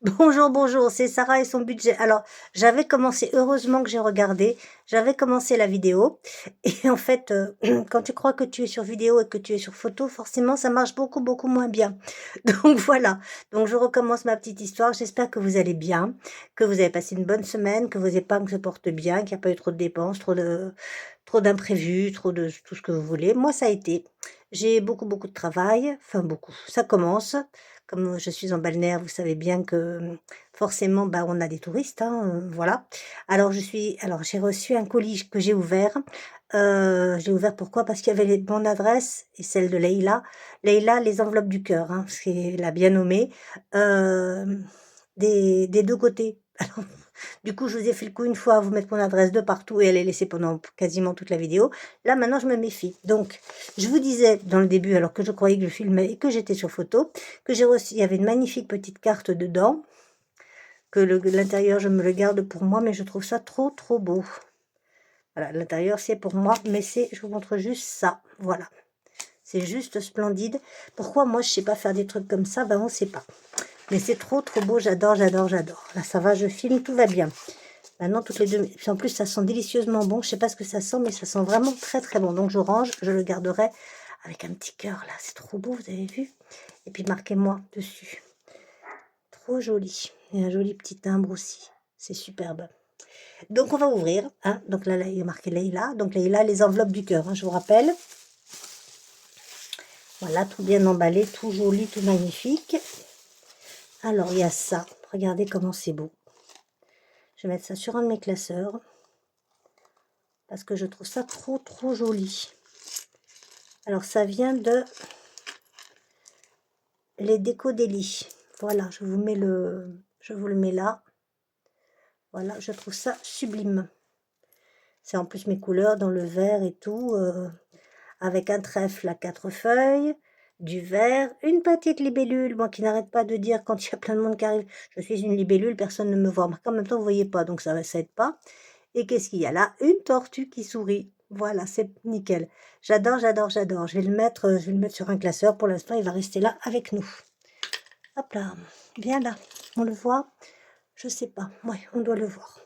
Bonjour, bonjour, c'est Sarah et son budget. Alors, j'avais commencé, heureusement que j'ai regardé, j'avais commencé la vidéo. Et en fait, quand tu crois que tu es sur vidéo et que tu es sur photo, forcément, ça marche beaucoup, beaucoup moins bien. Donc voilà, donc je recommence ma petite histoire. J'espère que vous allez bien, que vous avez passé une bonne semaine, que vos épargnes se portent bien, qu'il n'y a pas eu trop de dépenses, trop d'imprévus, trop de tout ce que vous voulez. Moi, ça a été. J'ai beaucoup, beaucoup de travail, enfin beaucoup. Ça commence. Comme je suis en balnéaire, vous savez bien que forcément, bah, on a des touristes, hein, voilà. Alors j'ai reçu un colis que j'ai ouvert. J'ai ouvert pourquoi? Parce qu'il y avait mon adresse et celle de Leïla. Leïla, les enveloppes du cœur, hein, c'est l'a bien nommé, des 2 côtés. Du coup, je vous ai fait le coup une fois à vous mettre mon adresse de partout et elle est laissée pendant quasiment toute la vidéo. Là, maintenant, je me méfie. Donc, je vous disais dans le début, alors que je croyais que je filmais et que j'étais sur photo, que j'ai reçu, il y avait une magnifique petite carte dedans, que l'intérieur, je me le garde pour moi, mais je trouve ça trop, trop beau. Voilà, l'intérieur, c'est pour moi, mais c'est, je vous montre juste ça. Voilà. C'est juste splendide. Pourquoi moi, je sais pas faire des trucs comme ça? Ben, on sait pas. Mais c'est trop, trop beau. J'adore, j'adore, j'adore. Là, ça va, je filme, tout va bien. Maintenant, toutes les 2 minutes. Puis en plus, ça sent délicieusement bon. Je sais pas ce que ça sent, mais ça sent vraiment très, très bon. Donc, je range. Je le garderai avec un petit cœur, là. C'est trop beau, vous avez vu? Et puis, marquez-moi dessus. Trop joli. Et un joli petit timbre aussi. C'est superbe. Donc, on va ouvrir. Hein. Donc, là, il y a marqué Leïla. Donc, Leïla, les enveloppes du cœur, hein, je vous rappelle. Voilà, tout bien emballé, tout joli, tout magnifique. Alors, il y a ça. Regardez comment c'est beau. Je vais mettre ça sur un de mes classeurs. Parce que je trouve ça trop, trop joli. Alors, ça vient de les décos d'Eli. Voilà, je vous le mets là. Voilà, je trouve ça sublime. C'est en plus mes couleurs dans le vert et tout, avec un trèfle à 4 feuilles, du vert, une petite libellule, moi qui n'arrête pas de dire quand il y a plein de monde qui arrive, je suis une libellule, personne ne me voit. Mais en même temps, vous voyez pas, donc ça aide pas. Et qu'est-ce qu'il y a là? Une tortue qui sourit. Voilà, c'est nickel. J'adore, j'adore, j'adore. Je vais le mettre sur un classeur. Pour l'instant, il va rester là avec nous. Hop là, viens là. On le voit? Je sais pas. Ouais, on doit le voir.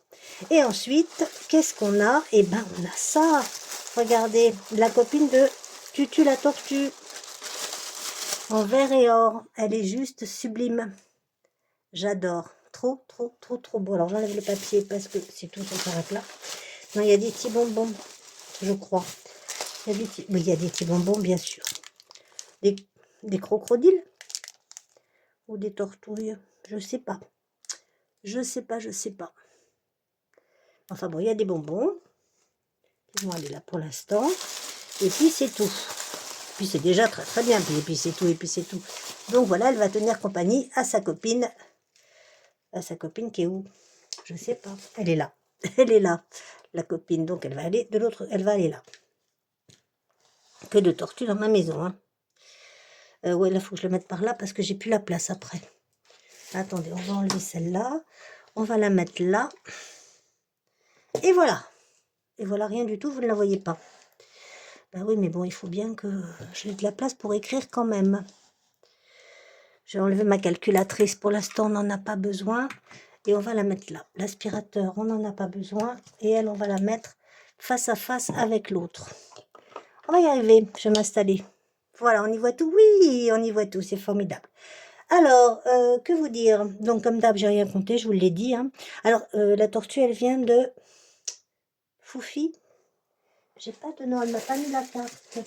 Et ensuite, qu'est-ce qu'on a? Eh ben, on a ça. Regardez, la copine de Tutu la tortue. En vert et or. Elle est juste sublime. J'adore. Trop, trop, trop, trop beau. Alors, j'enlève le papier parce que c'est tout, ça s'arrête là. Non, il y a des petits bonbons, je crois. Il y a des petits, oui, il y a des petits bonbons, bien sûr. Des crocodiles ou des tortues, je sais pas. Je sais pas, je sais pas. Enfin bon, il y a des bonbons qui vont aller là pour l'instant. Et puis c'est tout. Puis c'est déjà très très bien. Et puis c'est tout, et puis c'est tout. Donc voilà, elle va tenir compagnie à sa copine. À sa copine qui est où? Je sais pas. Elle est là. Elle est là, la copine. Donc elle va aller de l'autre. Elle va aller là. Que de tortues dans ma maison, hein. Ouais, là, il faut que je le mette par là parce que j'ai plus la place après. Attendez, on va enlever celle-là. On va la mettre là. Et voilà. Et voilà, rien du tout, vous ne la voyez pas. Ben oui, mais bon, il faut bien que j'ai de la place pour écrire quand même. J'ai enlevé ma calculatrice. Pour l'instant, on n'en a pas besoin. Et on va la mettre là. L'aspirateur, on n'en a pas besoin. Et elle, on va la mettre face à face avec l'autre. On va y arriver. Je vais m'installer. Voilà, on y voit tout. Oui, on y voit tout. C'est formidable. Alors, que vous dire? Donc, comme d'hab, j'ai rien compté, je vous l'ai dit, hein. Alors, la tortue, elle vient de Foufi. J'ai pas de nom, elle m'a pas mis la carte.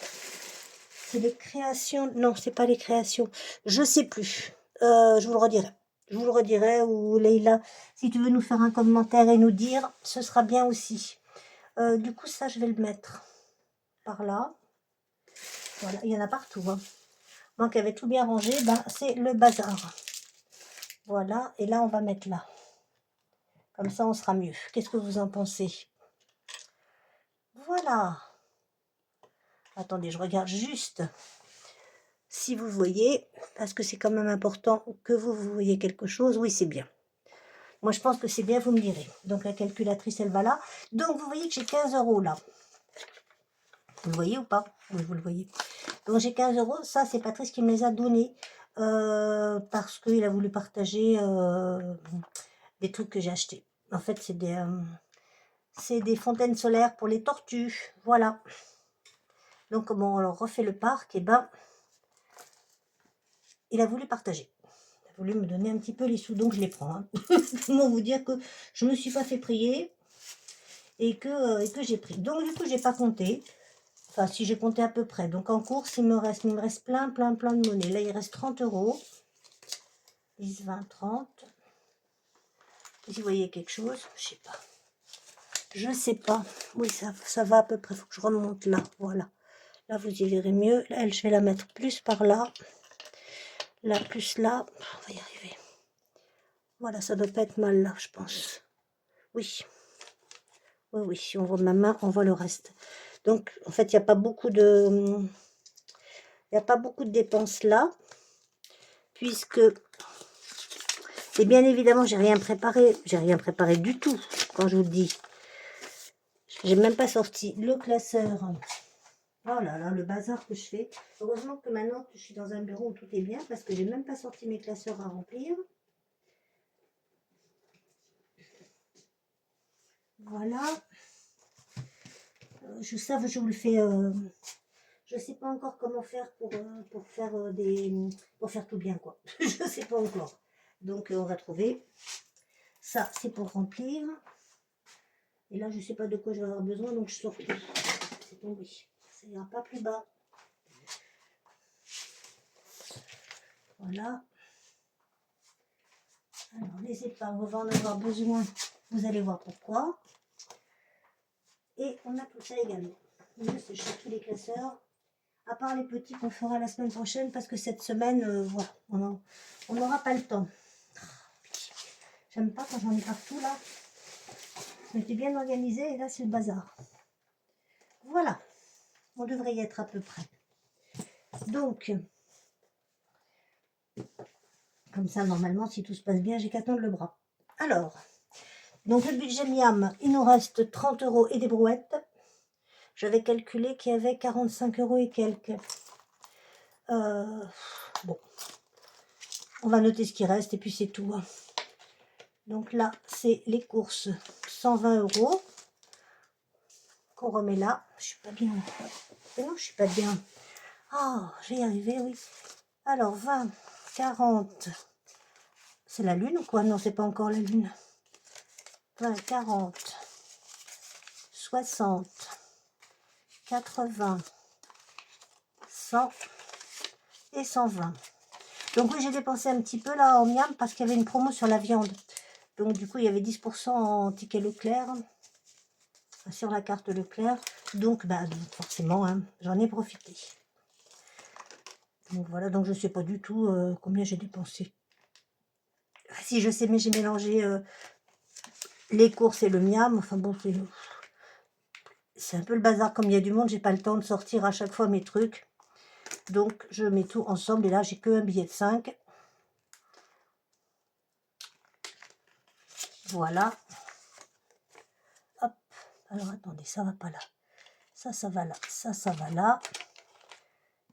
C'est les créations. Non, c'est pas les créations. Je sais plus. Je vous le redirai. Je vous le redirai, ou Leïla, si tu veux nous faire un commentaire et nous dire, ce sera bien aussi. Du coup, ça, je vais le mettre par là. Voilà, il y en a partout, hein. Donc, avec tout bien rangé, ben, c'est le bazar. Voilà, et là, on va mettre là. Comme ça, on sera mieux. Qu'est-ce que vous en pensez? Voilà. Attendez, je regarde juste si vous voyez, parce que c'est quand même important que vous voyez quelque chose. Oui, c'est bien. Moi, je pense que c'est bien, vous me direz. Donc, la calculatrice, elle va là. Donc, vous voyez que j'ai 15 € là. Vous le voyez ou pas? Oui, vous le voyez. Donc, j'ai 15 €. Ça, c'est Patrice qui me les a donnés. parce qu'il a voulu partager des trucs que j'ai achetés. En fait, c'est des fontaines solaires pour les tortues. Voilà. Donc, bon, on leur refait le parc, et ben, il a voulu partager. Il a voulu me donner un petit peu les sous, donc je les prends. Hein. Comment vous dire que je me suis pas fait prier et que j'ai pris. Donc, du coup, j'ai pas compté. Enfin, si j'ai compté à peu près. Donc, en course, il me reste plein de monnaie. Là, il reste 30 €. 10, 20, 30. Si vous voyez quelque chose, je sais pas. Je sais pas. Oui, ça va à peu près. Faut que je remonte là. Voilà. Là, vous y verrez mieux. Là, elle, je vais la mettre plus par là. Là, plus là. On va y arriver. Voilà, ça doit pas être mal là, je pense. Oui. Oui, oui. Si on voit ma main, on voit le reste. Donc, en fait, il n'y a pas beaucoup de... Il n'y a pas beaucoup de dépenses là. Puisque... Et bien évidemment, j'ai rien préparé. J'ai rien préparé du tout, quand je vous le dis. J'ai même pas sorti le classeur. Oh là là, le bazar que je fais. Heureusement que maintenant je suis dans un bureau où tout est bien, parce que j'ai même pas sorti mes classeurs à remplir. Voilà. Je vous le fais. Je sais pas encore comment faire pour faire pour faire tout bien, quoi. Je sais pas encore. Donc on va trouver. Ça, c'est pour remplir. Et là, je sais pas de quoi je vais avoir besoin, donc je sors tout. C'est tombé. Ça ira pas plus bas. Voilà. Alors, les épargnes, on va en avoir besoin. Vous allez voir pourquoi. Et on a tout ça également. Je cherche tous les classeurs. À part les petits qu'on fera la semaine prochaine, parce que cette semaine, voilà, on n'aura pas le temps. J'aime pas quand j'en ai partout là. On était bien organisé et là c'est le bazar. Voilà, on devrait y être à peu près. Donc, comme ça normalement, si tout se passe bien, j'ai qu'à tendre le bras. Alors, donc le budget miam, il nous reste 30 € et des brouettes. J'avais calculé qu'il y avait 45 € et quelques. Bon, on va noter ce qui reste et puis c'est tout. Hein. Donc là, c'est les courses, 120 € qu'on remet là. Je suis pas bien. Mais non, je suis pas bien. Ah, je vais y arriver, oui. Alors, 20, 40. C'est la lune ou quoi? Non, c'est pas encore la lune. 20, 40, 60, 80, 100 et 120. Donc oui, j'ai dépensé un petit peu là en miam parce qu'il y avait une promo sur la viande. Donc du coup, il y avait 10% en ticket Leclerc sur la carte Leclerc. Donc, bah, forcément, hein, j'en ai profité. Donc voilà, donc je sais pas du tout combien j'ai dépensé. Si je sais, mais j'ai mélangé les courses et le miam. Enfin bon, c'est un peu le bazar comme il y a du monde. J'ai pas le temps de sortir à chaque fois mes trucs. Donc je mets tout ensemble et là j'ai que un billet de 5. Voilà. Hop. Alors attendez, ça va pas là. Ça va là. Ça va là.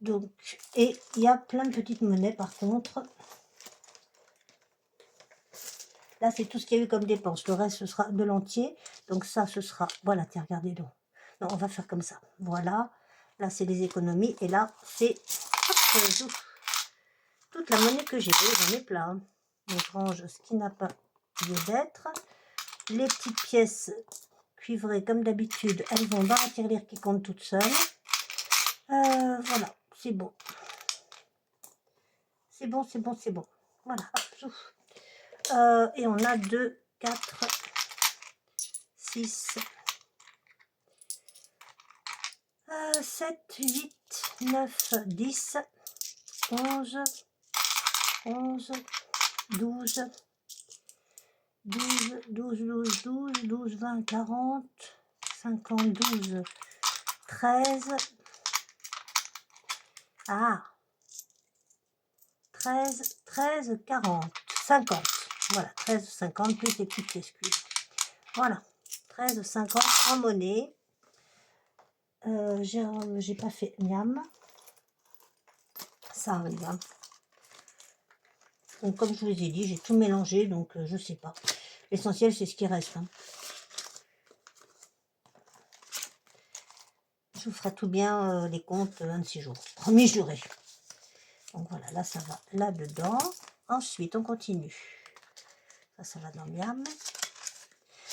Donc, et il y a plein de petites monnaies par contre. Là, c'est tout ce qu'il y a eu comme dépense. Le reste, ce sera de l'entier. Donc ça, ce sera... Voilà, tiens, regardez donc. Non, on va faire comme ça. Voilà. Là, c'est les économies. Et là, c'est toute la monnaie que j'ai. J'en ai plein. Hein. Donc, je range ce qui n'a pas lieu d'être. Les petites pièces cuivrées, comme d'habitude, elles vont dans la tirelire qui compte toute seule. Voilà, c'est bon. C'est bon, c'est bon, c'est bon. Voilà. Et on a 2, 4, 6, 7, 8, 9, 10, 11, 11, 12, 12, 12, 12, 12, 12, 20, 40, 50, 12, 13, ah, 13, 13, 40, 50, voilà, 13, 50, plus les petites pièces cuites. Voilà, 13, 50 en monnaie. J'ai pas fait miam. Ça arrive. Hein. Donc, comme je vous ai dit, j'ai tout mélangé, donc je sais pas. L'essentiel, c'est ce qui reste. Hein. Je vous ferai tout bien les comptes un de ces jours. Promis juré. Donc voilà, là, ça va là-dedans. Ensuite, on continue. Ça va dans Miam.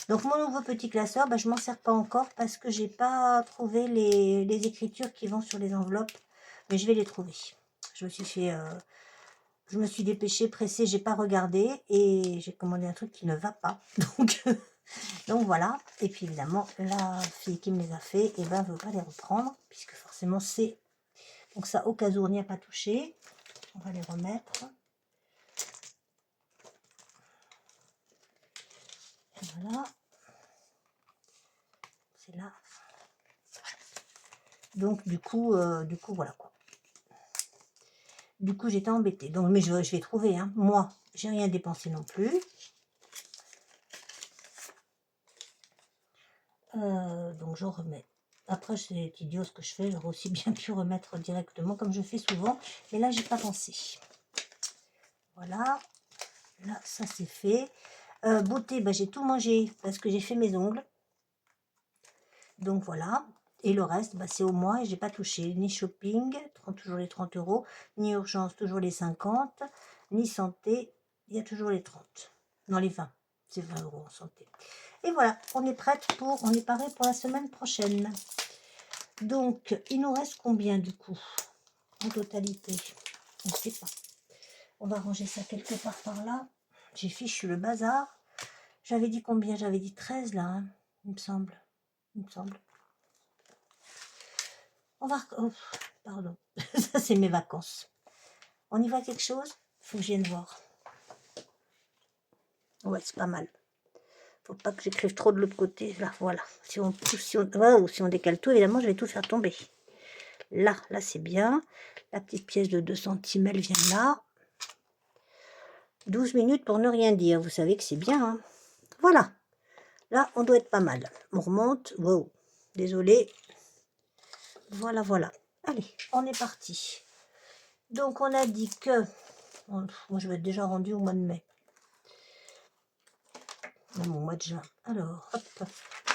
Donc, mon nouveau petit classeur, je m'en sers pas encore parce que j'ai pas trouvé les écritures qui vont sur les enveloppes. Mais je vais les trouver. Je me suis fait... je me suis dépêchée, pressée, j'ai pas regardé et j'ai commandé un truc qui ne va pas. Donc voilà. Et puis évidemment, la fille qui me les a fait, eh ben, veut pas les reprendre puisque forcément c'est... Donc ça, au cas où on n'y a pas touché, on va les remettre. Et voilà. C'est là. Donc du coup, voilà quoi. Du coup, j'étais embêtée. Donc, mais je vais trouver. Hein. Moi, j'ai rien dépensé non plus. Donc, je remets. Après, c'est idiot ce que je fais. J'aurais aussi bien pu remettre directement, comme je fais souvent. Mais là, j'ai pas pensé. Voilà. Là, ça, c'est fait. Beauté, j'ai tout mangé parce que j'ai fait mes ongles. Donc, voilà. Et le reste, c'est au mois et j'ai pas touché. Ni shopping, toujours les 30 €. Ni urgence, toujours les 50. Ni santé, il y a toujours les 30. Non, les 20. C'est 20 € en santé. Et voilà, on est prête on est paré pour la semaine prochaine. Donc, il nous reste combien du coup en totalité? On ne sait pas. On va ranger ça quelque part par là. J'ai fichu le bazar. J'avais dit combien? J'avais dit 13 là, hein, il me semble. Il me semble. On va... Oh, pardon, ça c'est mes vacances. On y voit quelque chose? Faut que je vienne voir. Ouais, c'est pas mal. Faut pas que j'écrive trop de l'autre côté. Là, voilà. Si on pousse, si on décale tout, évidemment, je vais tout faire tomber. Là c'est bien. La petite pièce de 2 centimes, elle vient là. 12 minutes pour ne rien dire. Vous savez que c'est bien. Hein. Voilà. Là, on doit être pas mal. On remonte. Wow. Désolée. Voilà, voilà. Allez, on est parti. Donc, on a dit que... Moi, je vais être déjà rendu au mois de mai. Même au mois de juin. Alors, hop.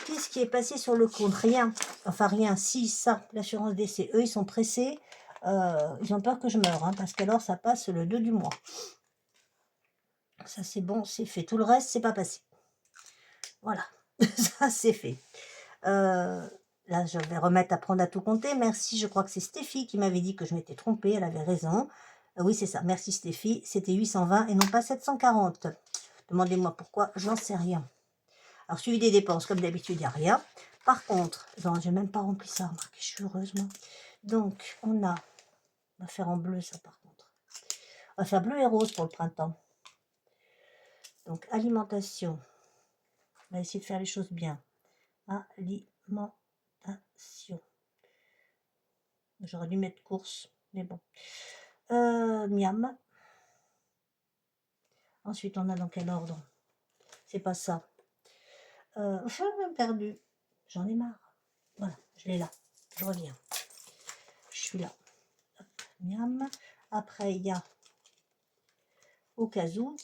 Qu'est-ce qui est passé sur le compte? Rien. Enfin, rien. Si, ça. L'assurance décès. Eux, ils sont pressés. Ils ont peur que je meure. Hein, parce qu'alors, ça passe le 2 du mois. Ça, c'est bon, c'est fait. Tout le reste, c'est pas passé. Voilà. Ça, c'est fait. Là, je vais remettre à prendre à tout compter. Merci, je crois que c'est Stéphie qui m'avait dit que je m'étais trompée. Elle avait raison. Oui, c'est ça. Merci Stéphie. C'était 820 et non pas 740. Demandez-moi pourquoi, j'en sais rien. Alors, suivi des dépenses, comme d'habitude, il n'y a rien. Par contre, non, j'ai même pas rempli ça. Remarquez, je suis heureuse, moi. Donc, on va faire en bleu, ça, par contre. On va faire bleu et rose pour le printemps. Donc, alimentation. On va essayer de faire les choses bien. Alimentation. J'aurais dû mettre course, mais bon. Miam. Ensuite, on a dans quel ordre? C'est pas ça. J'ai perdu. J'en ai marre. Voilà, je l'ai là. Je reviens. Je suis là. Hop, miam. Après, il y a au cas où.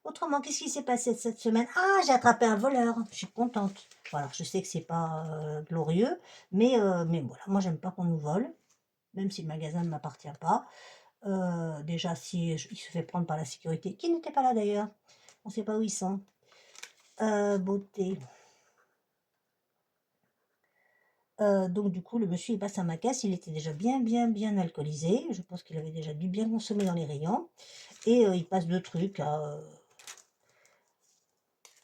Autrement, qu'est-ce qui s'est passé cette semaine? Ah, j'ai attrapé un voleur. Je suis contente. Voilà, je sais que c'est pas glorieux, mais voilà, moi j'aime pas qu'on nous vole, même si le magasin ne m'appartient pas. Déjà, si il se fait prendre par la sécurité, qui n'était pas là d'ailleurs, on ne sait pas où ils sont. Beauté. Donc du coup, le monsieur il passe à ma caisse, il était déjà bien alcoolisé. Je pense qu'il avait déjà dû bien consommer dans les rayons. Et il passe deux trucs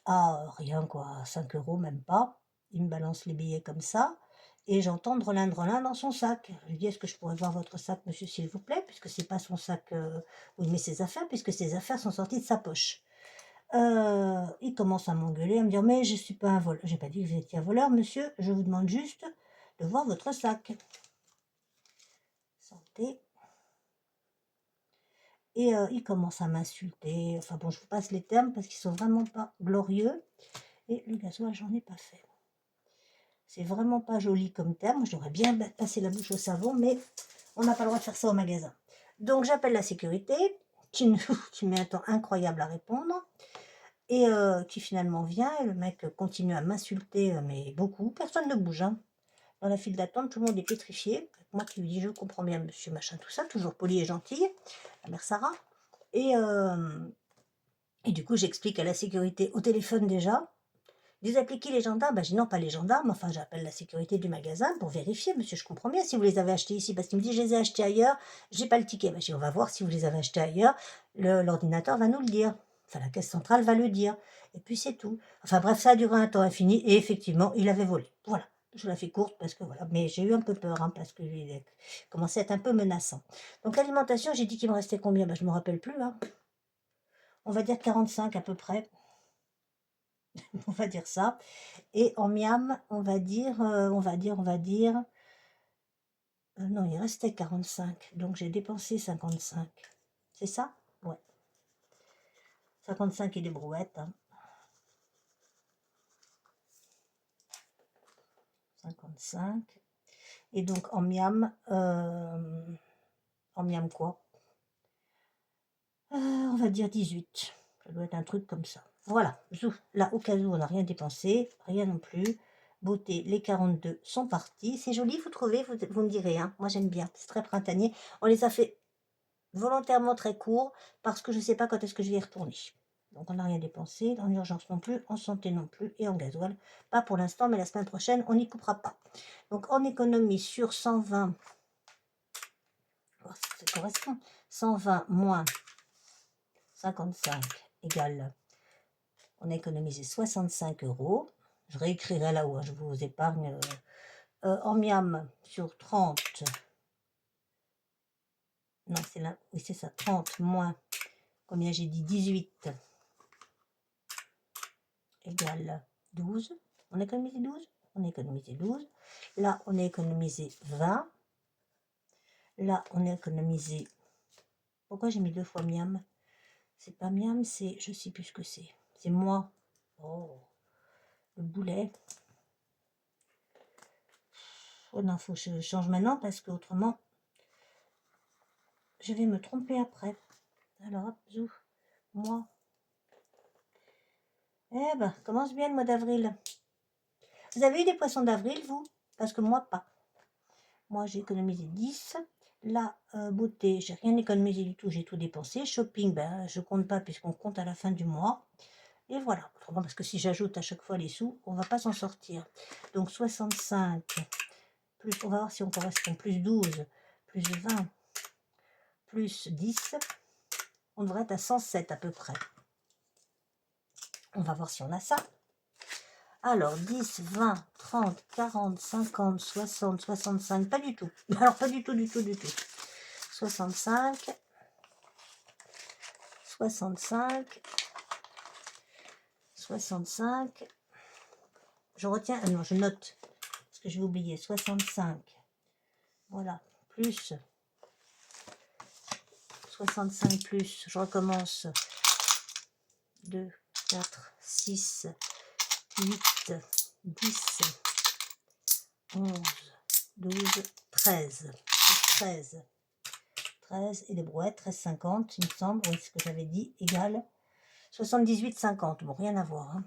à rien quoi, à 5 € même pas. Il me balance les billets comme ça. Et j'entends drelin dans son sac. Je lui dis, est-ce que je pourrais voir votre sac, monsieur, s'il vous plaît? Puisque c'est pas son sac où il met ses affaires, puisque ses affaires sont sorties de sa poche. Il commence à m'engueuler, à me dire, mais je suis pas un voleur. J'ai pas dit que vous étiez un voleur, monsieur. Je vous demande juste de voir votre sac. Santé. Et il commence à m'insulter. Enfin bon, je vous passe les termes parce qu'ils sont vraiment pas glorieux. Et le gasoil, j'en ai pas fait. C'est vraiment pas joli comme terme. J'aurais bien passé la bouche au savon, mais On n'a pas le droit de faire ça au magasin. Donc j'appelle la sécurité, qui met un temps incroyable à répondre, et qui finalement vient, et le mec continue à m'insulter, mais beaucoup. Personne ne bouge, hein. Dans la file d'attente, tout le monde est pétrifié. Moi qui lui dis, je comprends bien, monsieur, machin, tout ça, toujours poli et gentil, la mère Sarah. Et du coup, j'explique à la sécurité au téléphone déjà. Vous appelez qui, les gendarmes? Je dis non, pas les gendarmes, enfin j'appelle la sécurité du magasin pour vérifier, monsieur, je comprends bien si vous les avez achetés ici, parce qu'il me dit je les ai achetés ailleurs, j'ai pas le ticket. Je dis on va voir si vous les avez achetés ailleurs, l'ordinateur va nous le dire, enfin la caisse centrale va le dire, et puis c'est tout. Enfin bref, ça a duré un temps infini, et effectivement, il avait volé. Voilà, je la fais courte, parce que voilà, mais j'ai eu un peu peur, hein, parce qu'il commençait à être un peu menaçant. Donc alimentation, j'ai dit qu'il me restait combien? Je me rappelle plus, hein. On va dire 45 à peu près, on va dire ça. Et en miam, on va dire, non, il restait 45, donc j'ai dépensé 55. C'est ça? Ouais. 55 et des brouettes, hein. 55. Et donc en miam quoi? On va dire 18. Ça doit être un truc comme ça. Voilà, là au cas où on n'a rien dépensé, rien non plus. Beauté, les 42 sont partis. C'est joli, vous trouvez? Vous me direz, hein. Moi j'aime bien, c'est très printanier. On les a fait volontairement très courts parce que je ne sais pas quand est-ce que je vais y retourner. Donc on n'a rien dépensé, en urgence non plus, en santé non plus et en gasoil. Pas pour l'instant, mais la semaine prochaine, on n'y coupera pas. Donc en économie sur 120, ça correspond, 120 moins 55 égale, on a économisé 65 €. Je réécrirai là-haut, je vous épargne. En miam sur 30, non c'est là, oui c'est ça, 30 moins, combien j'ai dit, 18 égale 12. On a économisé 12. On a économisé 12. Là, on a économisé 20. Là, on a économisé... Pourquoi j'ai mis 2 fois miam? C'est pas miam, c'est... Je sais plus ce que c'est. C'est moi. Oh, le boulet. Oh non, faut que je change maintenant parce que autrement, je vais me tromper après. Alors, hop, zou. Moi. Eh ben, commence bien le mois d'avril. Vous avez eu des poissons d'avril, vous? Parce que moi, pas. Moi, j'ai économisé 10. La beauté, j'ai rien économisé du tout, j'ai tout dépensé. Shopping, je compte pas puisqu'on compte à la fin du mois. Et voilà. Autrement, parce que si j'ajoute à chaque fois les sous, on va pas s'en sortir. Donc 65, plus, on va voir si on correspond, plus 12, plus 20, plus 10. On devrait être à 107 à peu près. On va voir si on a ça. Alors, 10, 20, 30, 40, 50, 60, 65, pas du tout. Alors, pas du tout, du tout, du tout. 65, 65, 65. Je retiens, non, je note, parce que je vais oublier. 65, voilà, plus 65 plus, je recommence. 2, 4, 6, 8, 10, 11, 12, 13. 13. 13 et des brouettes, 13,50, il me semble, oui, ce que j'avais dit, égale 78,50. Bon, rien à voir, hein.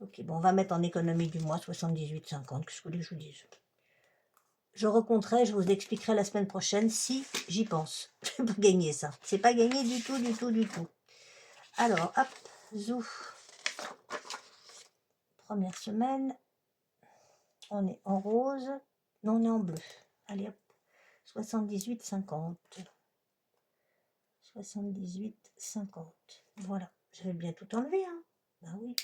Ok, bon, on va mettre en économie du mois 78,50, qu'est-ce que je vous dise. Je recompterai, je vous expliquerai la semaine prochaine si j'y pense. Je peux gagner ça. C'est pas gagné du tout, du tout, du tout. Alors, hop, zou. Première semaine. On est en rose. Non, on est en bleu. Allez, hop. 78,50. 78,50. Voilà. Je vais bien tout enlever, hein. Ben oui.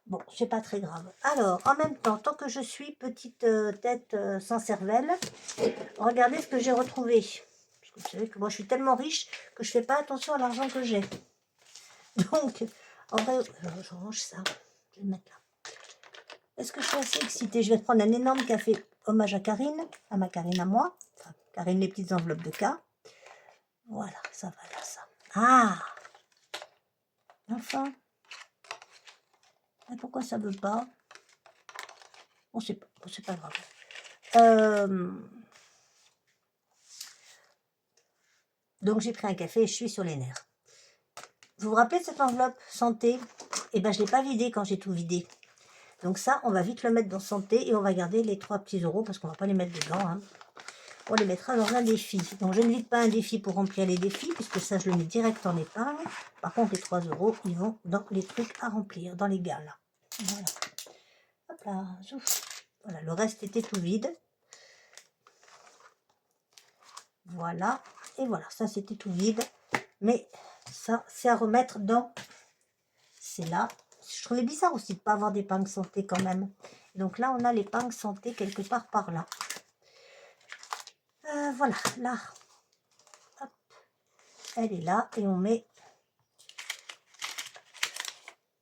Bon, c'est pas très grave. Alors, en même temps, tant que je suis petite tête sans cervelle, regardez ce que j'ai retrouvé. Parce que vous savez que moi, je suis tellement riche que je fais pas attention à l'argent que j'ai. Donc, en vrai, je range ça. Je vais le mettre là. Est-ce que je suis assez excitée? Je vais prendre un énorme café hommage à Karine, à ma Karine à moi. Enfin, Karine, les petites enveloppes de cas. Voilà, ça va là, ça. Ah! Enfin. Et pourquoi ça veut pas? On sait pas, c'est pas grave. Donc j'ai pris un café et je suis sur les nerfs. Vous vous rappelez de cette enveloppe santé? Eh ben je ne l'ai pas vidée quand j'ai tout vidé. Donc ça, on va vite le mettre dans santé et on va garder les 3 petits euros parce qu'on va pas les mettre dedans, hein. On les mettra dans un défi. Donc je ne vide pas un défi pour remplir les défis, puisque ça je le mets direct en épargne. Par contre les 3 euros, ils vont dans les trucs à remplir, dans les gars là. Voilà. Hop là, zouf. Voilà, le reste était tout vide. Voilà, et voilà, ça c'était tout vide. Mais ça, c'est à remettre dans... C'est là. Je trouvais bizarre aussi de ne pas avoir d'épingle santé quand même. Donc là, on a l'épingle santé quelque part par là. Voilà, là. Hop. Elle est là et on met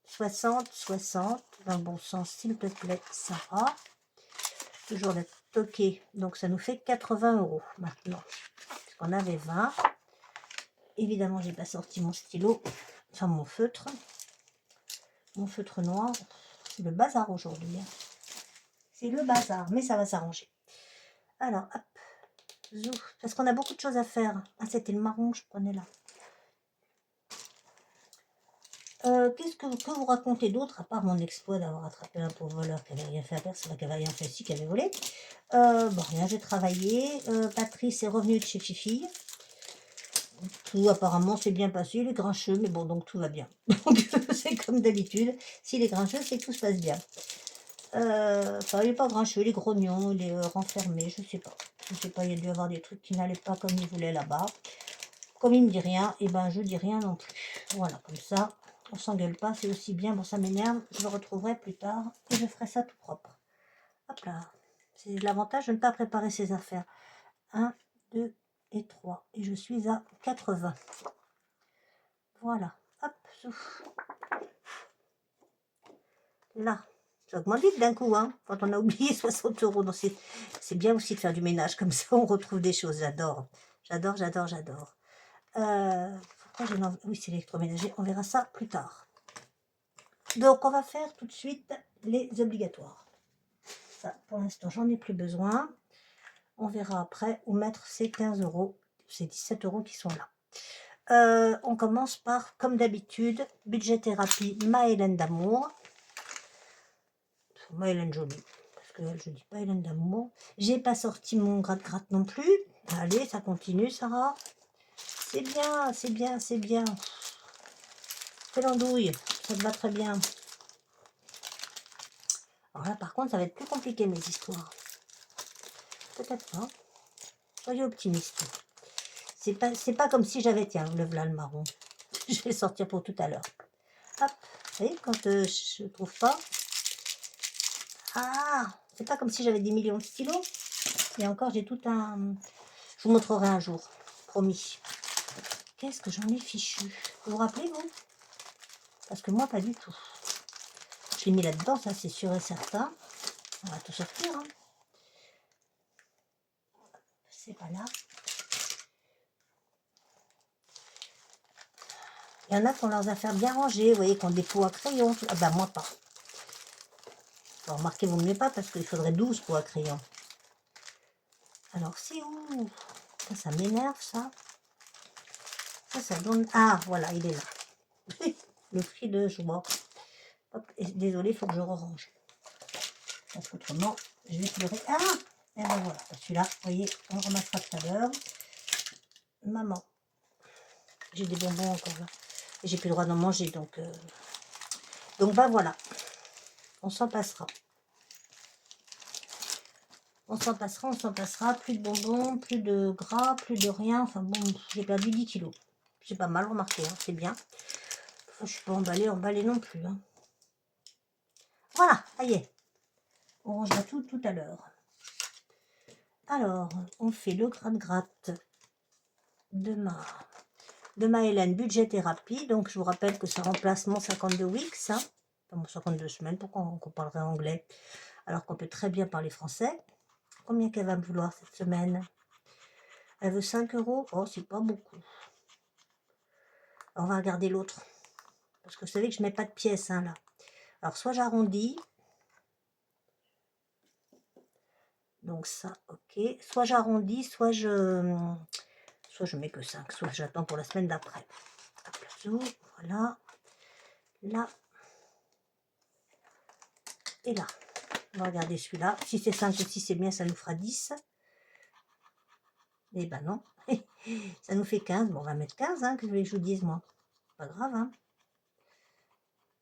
60, 60, dans le bon sens, s'il te plaît, Sarah. Toujours d'être toqué. Donc ça nous fait 80 euros maintenant. Parce qu'on avait 20. Évidemment, j'ai pas sorti mon stylo, enfin mon feutre. Mon feutre noir. C'est le bazar aujourd'hui. Hein. C'est le bazar, mais ça va s'arranger. Alors, hop. Zouf. Parce qu'on a beaucoup de choses à faire. Ah, c'était le marron que je prenais là. Qu'est-ce que vous racontez d'autre, à part mon exploit d'avoir attrapé un pauvre voleur qui n'avait rien fait à personne, qui n'avait rien fait ici, qui avait volé. Bon, rien, j'ai travaillé. Patrice est revenu de chez Fifi. Tout apparemment s'est bien passé. Il est grincheux, mais bon, donc tout va bien. Donc c'est comme d'habitude. S'il est grincheux, c'est que tout se passe bien. Enfin, il n'est pas grincheux, il est grognon, il est renfermé, je sais pas. Je sais pas, il y a dû avoir des trucs qui n'allaient pas comme il voulait là-bas. Comme il me dit rien, et ben je dis rien non plus. Voilà, comme ça, on s'engueule pas, c'est aussi bien. Bon, ça m'énerve, je le retrouverai plus tard et je ferai ça tout propre. Hop là, c'est l'avantage de ne pas préparer ses affaires. 1, 2 et 3. Et je suis à 80. Voilà, hop, souffle. Là, ça augmente vite d'un coup, hein, quand on a oublié 60 euros. Donc c'est bien aussi de faire du ménage, comme ça on retrouve des choses. J'adore, j'adore, j'adore, j'adore. Pourquoi j'ai l'envie... Oui, c'est l'électroménager, on verra ça plus tard. Donc on va faire tout de suite les obligatoires. Ça, pour l'instant, j'en ai plus besoin. On verra après où mettre ces 15 euros, ces 17 euros qui sont là. On commence par, comme d'habitude, budget thérapie Maëlène d'amour. Maëlène Jolie, parce que je dis pas Hélène d'amour. J'ai pas sorti mon gratte-gratte non plus. Allez, ça continue, Sarah. C'est bien, c'est bien, c'est bien. Fais l'andouille, ça te va très bien. Alors là, par contre, ça va être plus compliqué, mes histoires. Peut-être pas. Soyez optimistes. C'est pas comme si j'avais, tiens, le voilà le marron. Je vais le sortir pour tout à l'heure. Hop, vous voyez, quand je trouve pas. Ah, c'est pas comme si j'avais des millions de stylos. Et encore, j'ai tout un... Je vous montrerai un jour, promis. Qu'est-ce que j'en ai fichu? Vous vous rappelez, vous? Parce que moi, pas du tout. Je l'ai mis là-dedans, ça c'est sûr et certain. On va tout sortir. Hein. C'est pas là. Il y en a qui ont leurs affaires bien rangées, vous voyez, qui ont des pots à crayon. Ah ben moi pas. Bon, remarquez, vous ne mettez pas parce qu'il faudrait 12 pots à crayon. Alors, c'est où? Ça m'énerve, ça. Ça donne... Ah, voilà, il est là. Le cri de joie. Désolé, il faut que je range. Parce qu'autrement, je vais pleurer. Ah! Et ben voilà, celui-là, vous voyez, on ramassera tout à l'heure. Maman. J'ai des bonbons encore là. Et j'ai plus le droit d'en manger, donc... Donc, bah voilà. On s'en passera. On s'en passera, on s'en passera. Plus de bonbons, plus de gras, plus de rien. Enfin bon, j'ai perdu 10 kilos. C'est pas mal, remarqué, hein, c'est bien. Enfin, je suis pas emballée non plus. Hein. Voilà, ça y est. On rangera tout à l'heure. Alors, on fait le gratte-gratte de Maëlène, budget thérapie. Donc, je vous rappelle que ça remplace mon 52 weeks. Hein. Enfin, mon 52 semaines. Pourquoi on parlerait anglais alors qu'on peut très bien parler français? Combien qu'elle va me vouloir cette semaine? Elle veut 5 euros. Oh, c'est pas beaucoup. On va regarder l'autre. Parce que vous savez que je ne mets pas de pièces hein, là. Alors, soit j'arrondis. Donc ça, ok. Soit j'arrondis, soit je soit je mets que 5, soit j'attends pour la semaine d'après. Hop, là, voilà, là, et là. On va regarder celui-là. Si c'est 5 aussi, c'est bien, ça nous fera 10. Eh ben non, ça nous fait 15. Bon, on va mettre 15, hein, que je vous dise, moi. Pas grave, hein.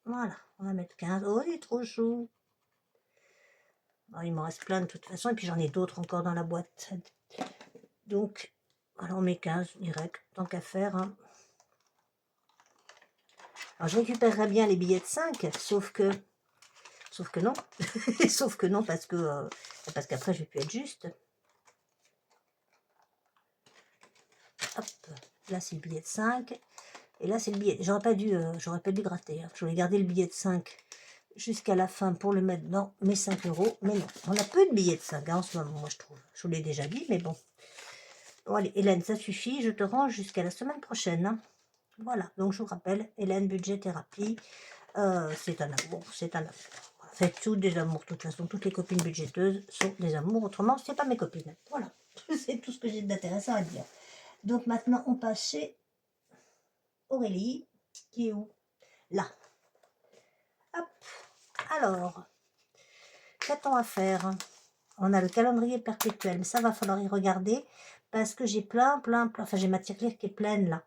Voilà, on va mettre 15. Oh, il est trop chou. Oh, il m'en reste plein de toute façon, et puis j'en ai d'autres encore dans la boîte. Donc, voilà, on met 15 direct, tant qu'à faire. Hein. Alors, je récupérerais bien les billets de 5, sauf que non. Sauf que non, parce qu'après, je vais plus être juste. Hop, là, c'est le billet de 5. Et là, c'est le billet. J'aurais pas dû gratter. Hein. Je voulais garder le billet de 5 jusqu'à la fin pour le mettre dans mes 5 euros. Mais non, on a peu de billets de 5 hein, en ce moment, moi, je trouve. Je vous l'ai déjà dit, mais bon. Bon, allez, Hélène, ça suffit. Je te range jusqu'à la semaine prochaine. Hein. Voilà, donc je vous rappelle, Hélène Budget Thérapie, c'est un amour, c'est un amour. Faites tout des amours, de toute façon, toutes les copines budgéteuses sont des amours, autrement, c'est pas mes copines. Voilà, c'est tout ce que j'ai d'intéressant à dire. Donc maintenant, on passe chez Aurélie, qui est où? Là. Hop, alors, qu'a-t-on à faire? On a le calendrier perpétuel, mais ça va falloir y regarder, parce que j'ai plein, enfin j'ai ma tirelire qui est pleine là.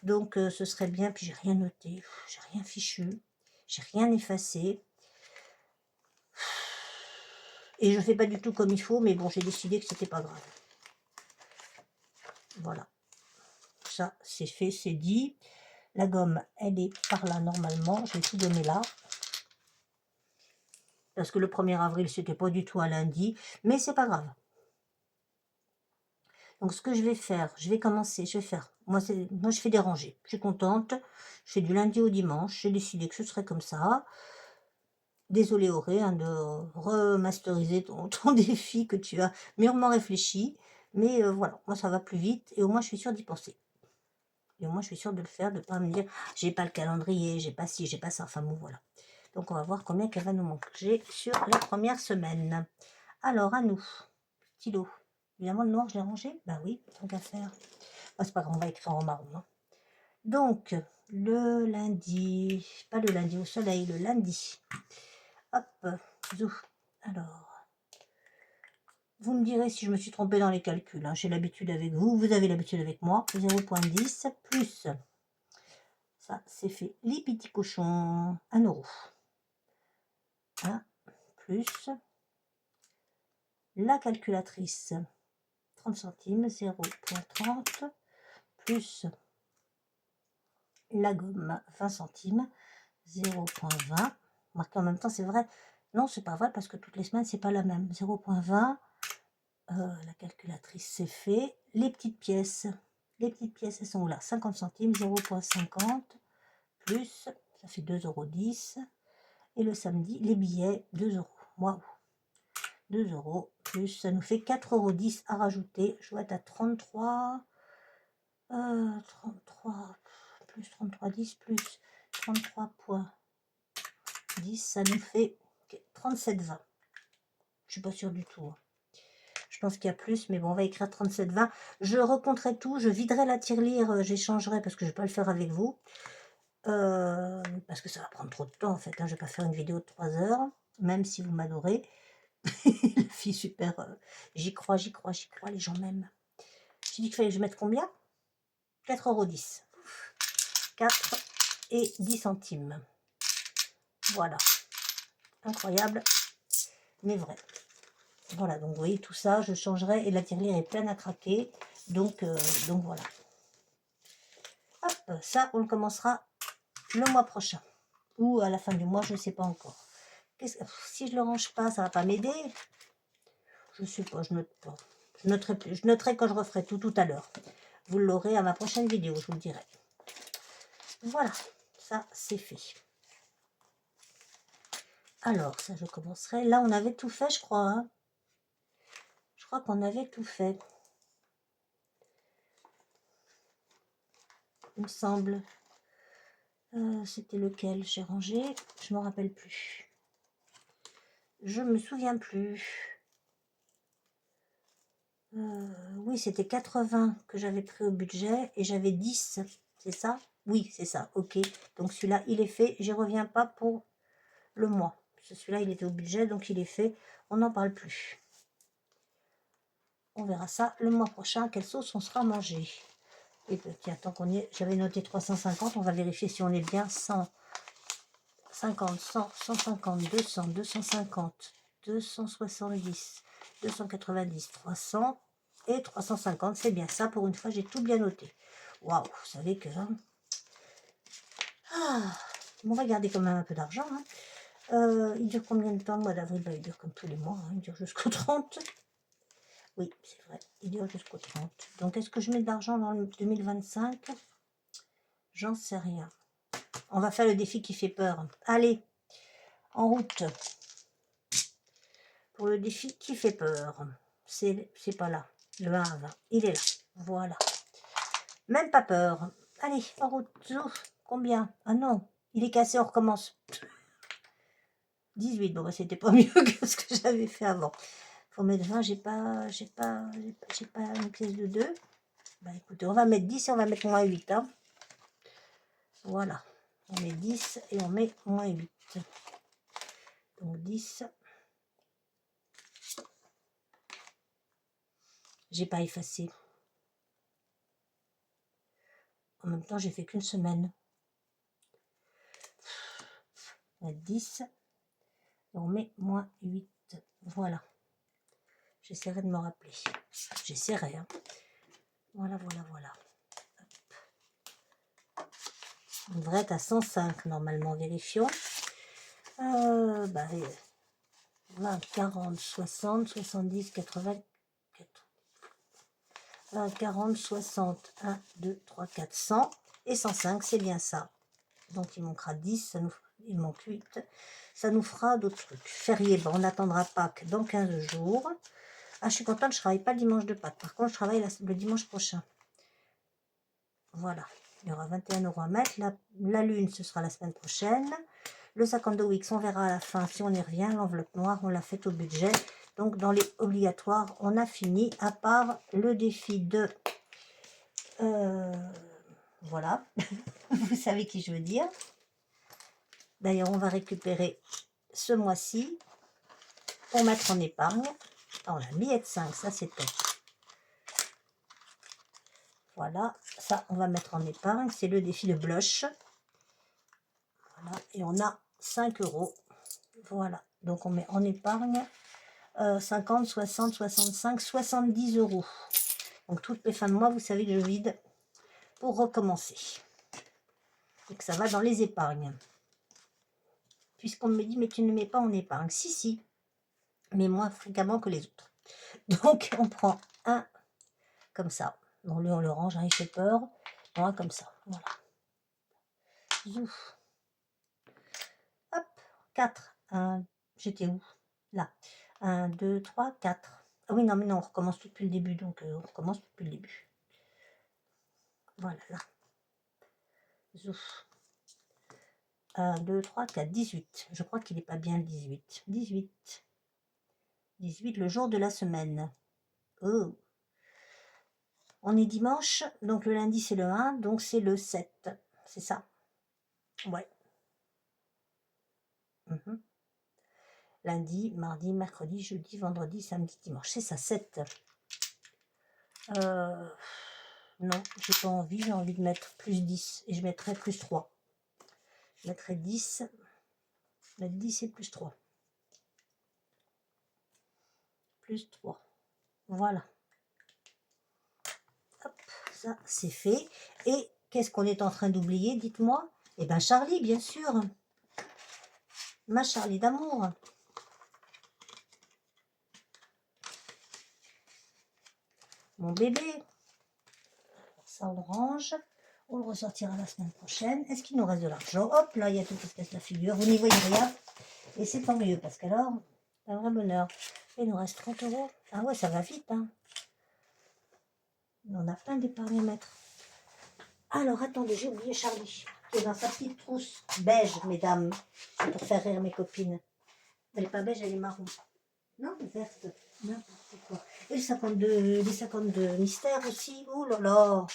Donc ce serait bien, puis j'ai rien noté, j'ai rien fichu, j'ai rien effacé. Et je fais pas du tout comme il faut, mais bon, j'ai décidé que c'était pas grave. Voilà. Ça, c'est fait, c'est dit. La gomme, elle est par là normalement. Je vais tout donner là. Parce que le 1er avril, c'était pas du tout un lundi. Mais c'est pas grave. Donc, ce que je vais faire, je vais commencer, je vais faire. Moi, je fais des rangées. Je suis contente. Je fais du lundi au dimanche. J'ai décidé que ce serait comme ça. Désolée Auré hein, de remasteriser ton défi que tu as mûrement réfléchi. Mais voilà, moi ça va plus vite et au moins je suis sûre d'y penser. Et au moins je suis sûre de le faire, de ne pas me dire j'ai pas le calendrier, j'ai pas ci, j'ai pas ça. Enfin bon voilà. Donc on va voir combien qu'elle va nous manquer sur la première semaine. Alors à nous, stylo. Évidemment le noir je l'ai rangé. Bah oui, tant qu'à faire. Oh, c'est pas grave, on va écrire en marron. Hein. Donc le lundi, pas le lundi au soleil, le lundi. Hop, zou. Alors, vous me direz si je me suis trompée dans les calculs. Hein. J'ai l'habitude avec vous, vous avez l'habitude avec moi. 0,10 plus, ça c'est fait, les petits cochons, 1 euro. 1 plus, la calculatrice, 30 centimes, 0,30 plus la gomme, 20 centimes, 0,20. Marqué en même temps, c'est vrai. Non, c'est pas vrai parce que toutes les semaines, c'est pas la même. 0,20. La calculatrice, c'est fait. Les petites pièces, elles sont là. 50 centimes, 0,50 plus, ça fait 2,10 €. Et le samedi, les billets, 2 euros. Waouh! 2 euros plus, ça nous fait 4,10 € à rajouter. Je dois être à 33, 33 plus 33,10 plus 33,10, ça nous fait 37,20. Je suis pas sûre du tout. Hein. Je pense qu'il y a plus, mais bon, on va écrire 37,20. Je recompterai tout, je viderai la tirelire, j'échangerai parce que je ne vais pas le faire avec vous. Parce que ça va prendre trop de temps en fait. Hein. Je ne vais pas faire une vidéo de 3 heures, même si vous m'adorez. La fille super, j'y crois, les gens m'aiment. J'ai dit qu'il fallait que je mette combien? 4,10 €. 4 et 10 centimes. Voilà. Incroyable, mais vrai. Voilà, donc vous voyez tout ça, je changerai et la tirelire est pleine à craquer. Donc voilà. Hop, ça, on le commencera le mois prochain. Ou à la fin du mois, je ne sais pas encore. Si je le range pas, ça va pas m'aider. Je sais pas, je note pas. Je noterai quand je referai tout à l'heure. Vous l'aurez à ma prochaine vidéo, je vous le dirai. Voilà, ça c'est fait. Alors, ça je commencerai. Là, on avait tout fait, je crois. Hein. Je crois qu'on avait tout fait. Il me semble. C'était lequel j'ai rangé? Je ne me rappelle plus. Je me souviens plus. Oui, c'était 80 que j'avais pris au budget et j'avais 10, c'est ça? Oui, c'est ça, ok. Donc celui-là, il est fait. J'y reviens pas pour le mois. Celui-là, il était au budget, donc il est fait. On n'en parle plus. On verra ça le mois prochain, quelle sauce on sera mangé. Et puis, tiens, tant qu'on y est, j'avais noté 350, on va vérifier si on est bien. 100, 50, 100, 150, 200, 250, 270, 290, 300 et 350, c'est bien ça. Pour une fois, j'ai tout bien noté. Waouh, vous savez que... hein, on va garder quand même un peu d'argent. Il dure combien de temps le mois d'avril? Il dure comme tous les mois, il dure jusqu'au 30. Oui, c'est vrai, il dure jusqu'au 30. Donc, est-ce que je mets de l'argent dans le 2025? J'en sais rien. On va faire le défi qui fait peur. Allez, en route. Pour le défi qui fait peur. C'est pas là. Le 1 à 20. Il est là. Voilà. Même pas peur. Allez, en route. Combien? Ah non, il est cassé, on recommence. 18. Bon, bah, c'était pas mieux que ce que j'avais fait avant. Faut mettre 20. J'ai pas une pièce de 2. Bah écoutez, on va mettre 10 et on va mettre moins 8. Hein. Voilà. On met 10 et on met moins 8. Donc 10. J'ai pas effacé. En même temps, j'ai fait qu'une semaine. On met 10. Et on met moins 8. Voilà. J'essaierai de me rappeler. J'essaierai. Hein. Voilà, voilà, voilà. On devrait être à 105 normalement. Vérifions. 20, 40, 60, 70, 80, 40, 60, 1, 2, 3, 4, 100 et 105, c'est bien ça. Donc il manquera 10, il manque 8. Ça nous fera d'autres trucs. Férié, on n'attendra Pâques dans 15 jours. Ah, je suis contente, je ne travaille pas le dimanche de Pâques. Par contre, je travaille le dimanche prochain. Voilà. Il y aura 21 € à mettre. La lune, ce sera la semaine prochaine. Le 52 weeks, on verra à la fin si on y revient. L'enveloppe noire, on l'a faite au budget. Donc, dans les obligatoires, on a fini, à part le défi de... voilà. Vous savez qui je veux dire. D'ailleurs, on va récupérer ce mois-ci pour mettre en épargne. Ah, on a un billet de 5, ça c'est top. Voilà, ça on va mettre en épargne. C'est le défi de blush. Voilà, et on a 5 €. Voilà, donc on met en épargne 50, 60, 65, 70 €. Donc toutes les fins de mois, vous savez que je vide pour recommencer. Et que ça va dans les épargnes. Puisqu'on me dit, mais tu ne mets pas en épargne. Si, si, mais moins fréquemment que les autres. Donc on prend un comme ça. Bon, lui on le range, hein, il fait peur. Un comme ça, voilà. Zouf. Hop, 4. J'étais où? Là. 1, 2, 3, 4. Ah oui, non, mais non, on recommence tout depuis le début. Donc, on recommence tout depuis le début. Voilà, là. Zouf. 1, 2, 3, 4, 18. Je crois qu'il n'est pas bien le 18. 18. 18, le jour de la semaine. Oh. On est dimanche, donc le lundi c'est le 1, donc c'est le 7. C'est ça? Ouais. Lundi, mardi, mercredi, jeudi, vendredi, samedi, dimanche. C'est ça, 7. Non, j'ai pas envie. J'ai envie de mettre plus 10. Et je mettrai plus 3. Je mettrai 10. Mettre 10 et plus 3. Plus 3. Voilà. Hop, ça c'est fait. Et qu'est-ce qu'on est en train d'oublier, dites-moi? Eh bien Charlie, bien sûr. Ma Charlie d'amour. Mon bébé. Ça, on le range. On le ressortira la semaine prochaine. Est-ce qu'il nous reste de l'argent? Hop, là, il y a tout qui se casse la figure. Vous n'y voyez rien. Et c'est tant mieux, parce qu'alors, c'est un vrai bonheur. Il nous reste 30 €. Ah ouais, ça va vite, hein. On a plein d'épargne à mettre. Alors, attendez, j'ai oublié Charlie, qui est dans sa petite trousse beige, mesdames. C'est pour faire rire mes copines. Elle n'est pas beige, elle est marron. Non, verte. N'importe quoi. Et les 52 mystères aussi. Ouh là là.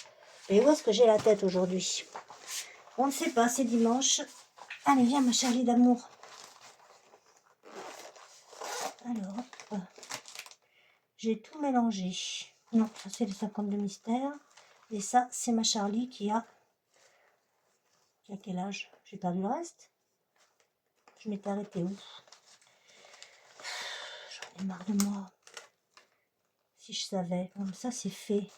Mais où est-ce que j'ai la tête aujourd'hui? On ne sait pas, c'est dimanche. Allez, viens ma Charlie d'amour. Alors, hop. J'ai tout mélangé. Non, ça c'est les 52 mystères. Et ça, c'est ma Charlie qui a quel âge? J'ai perdu le reste. Je m'étais arrêtée où? J'en ai marre de moi. Si je savais. Bon, ça c'est fait.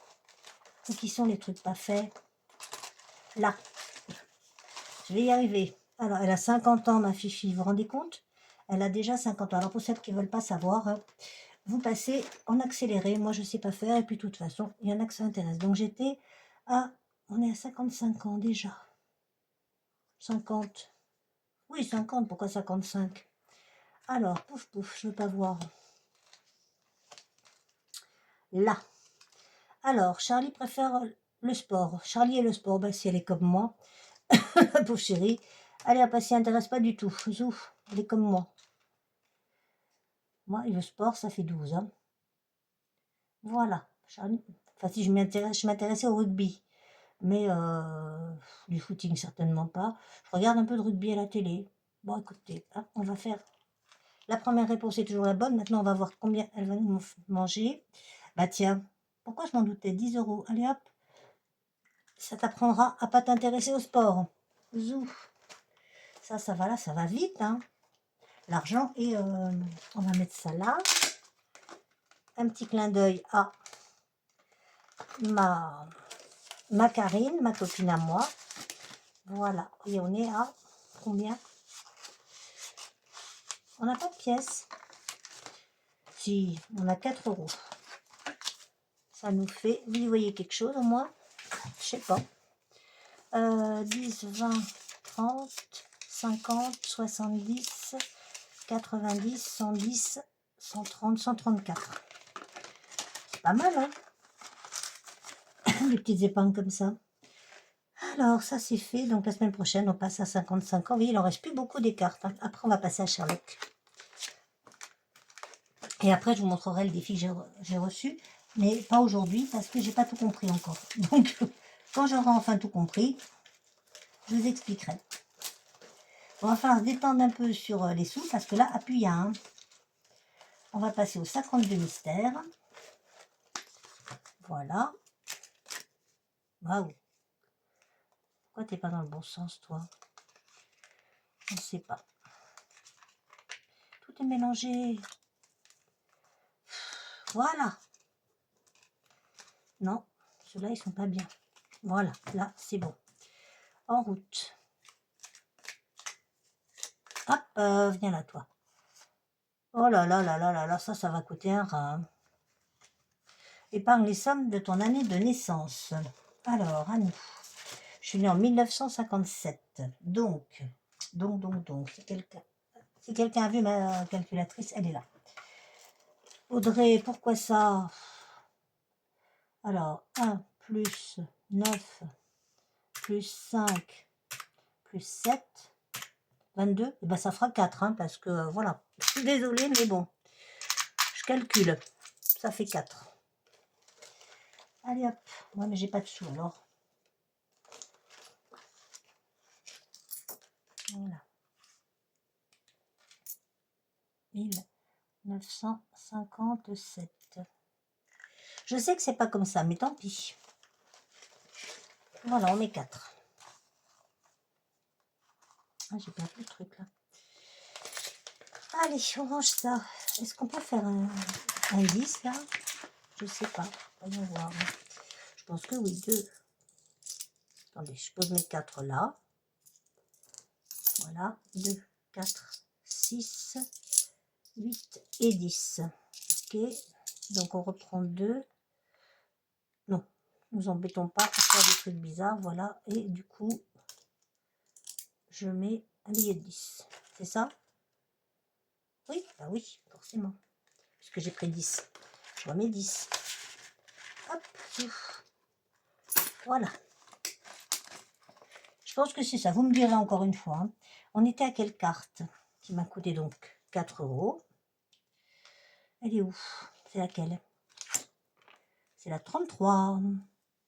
Où qui sont les trucs pas faits? Là. Je vais y arriver. Alors, elle a 50 ans, ma fifi. Vous vous rendez compte? Elle a déjà 50 ans. Alors, pour celles qui ne veulent pas savoir, hein, vous passez en accéléré. Moi, je ne sais pas faire. Et puis, de toute façon, il y en a que ça intéresse. Donc, j'étais à... On est à 55 ans déjà. 50. Oui, 50. Pourquoi 55? Alors, pouf, pouf. Je ne veux pas voir. Là. Alors, Charlie préfère le sport. Charlie et le sport. Ben, si elle est comme moi. Pauvre chérie. Allez, elle s'y intéresse pas du tout. Zouf. Elle est comme moi. Moi, le sport, ça fait 12 ans. Voilà. Enfin, si je m'intéressais au rugby. Mais du footing, certainement pas. Je regarde un peu de rugby à la télé. Bon, écoutez, hein, on va faire... La première réponse est toujours la bonne. Maintenant, on va voir combien elle va nous manger. Bah tiens, pourquoi je m'en doutais? 10 €. Allez hop. Ça t'apprendra à pas t'intéresser au sport. Zouf. Ça va là, ça va vite, hein. L'argent, et on va mettre ça là. Un petit clin d'œil à ma Karine, ma copine à moi. Voilà. Et on est à combien? On n'a pas de pièces. Si, on a 4 €. Ça nous fait, vous y voyez quelque chose au moins? Je sais pas. 10, 20, 30, 50, 70, 90, 110, 130, 134. C'est pas mal, hein? Les petites épingles comme ça. Alors, ça c'est fait. Donc, la semaine prochaine, on passe à 55 ans. Vous voyez, il en reste plus beaucoup des cartes, hein. Après, on va passer à Sherlock. Et après, je vous montrerai le défi que j'ai reçu. Mais pas aujourd'hui, parce que j'ai pas tout compris encore. Donc, quand j'aurai enfin tout compris, je vous expliquerai. On va falloir se détendre un peu sur les sous, parce que là, appuyez à 1. On va passer aux 52 mystères. Voilà. Waouh. Pourquoi t'es pas dans le bon sens, toi? Je ne sais pas. Tout est mélangé. Voilà. Non, ceux-là, ils sont pas bien. Voilà, là, c'est bon. En route. Hop, viens là, toi. Oh là là là là là là, ça va coûter un rein. Épargne les sommes de ton année de naissance. Alors, à nous. Je suis née en 1957. Donc, si quelqu'un a vu ma calculatrice, elle est là. Audrey, pourquoi ça? Alors, 1 plus 9 plus 5 plus 7, 22. Et ben, ça fera 4, hein, parce que, voilà. Je suis désolée, mais bon. Je calcule. Ça fait 4. Allez, hop. Ouais, mais j'ai pas de sous, alors. Voilà. 1957. Je sais que c'est pas comme ça, mais tant pis. Voilà, on met 4. Ah, j'ai perdu le truc, là. Allez, on range ça. Est-ce qu'on peut faire un 10, là? Je sais pas. Voyons voir. Je pense que oui, 2. Attendez, je pose mes 4 là. Voilà, 2, 4, 6, 8 et 10. Ok, donc on reprend 2. Non, nous embêtons pas à faire des trucs bizarres. Voilà, et du coup, je mets un billet de 10. C'est ça? Oui, bah oui, forcément. Puisque j'ai pris 10. Je remets 10. Hop, voilà. Je pense que c'est ça. Vous me direz encore une fois. Hein. On était à quelle carte? Qui m'a coûté donc 4 €. Elle est où? C'est laquelle? C'est la 33.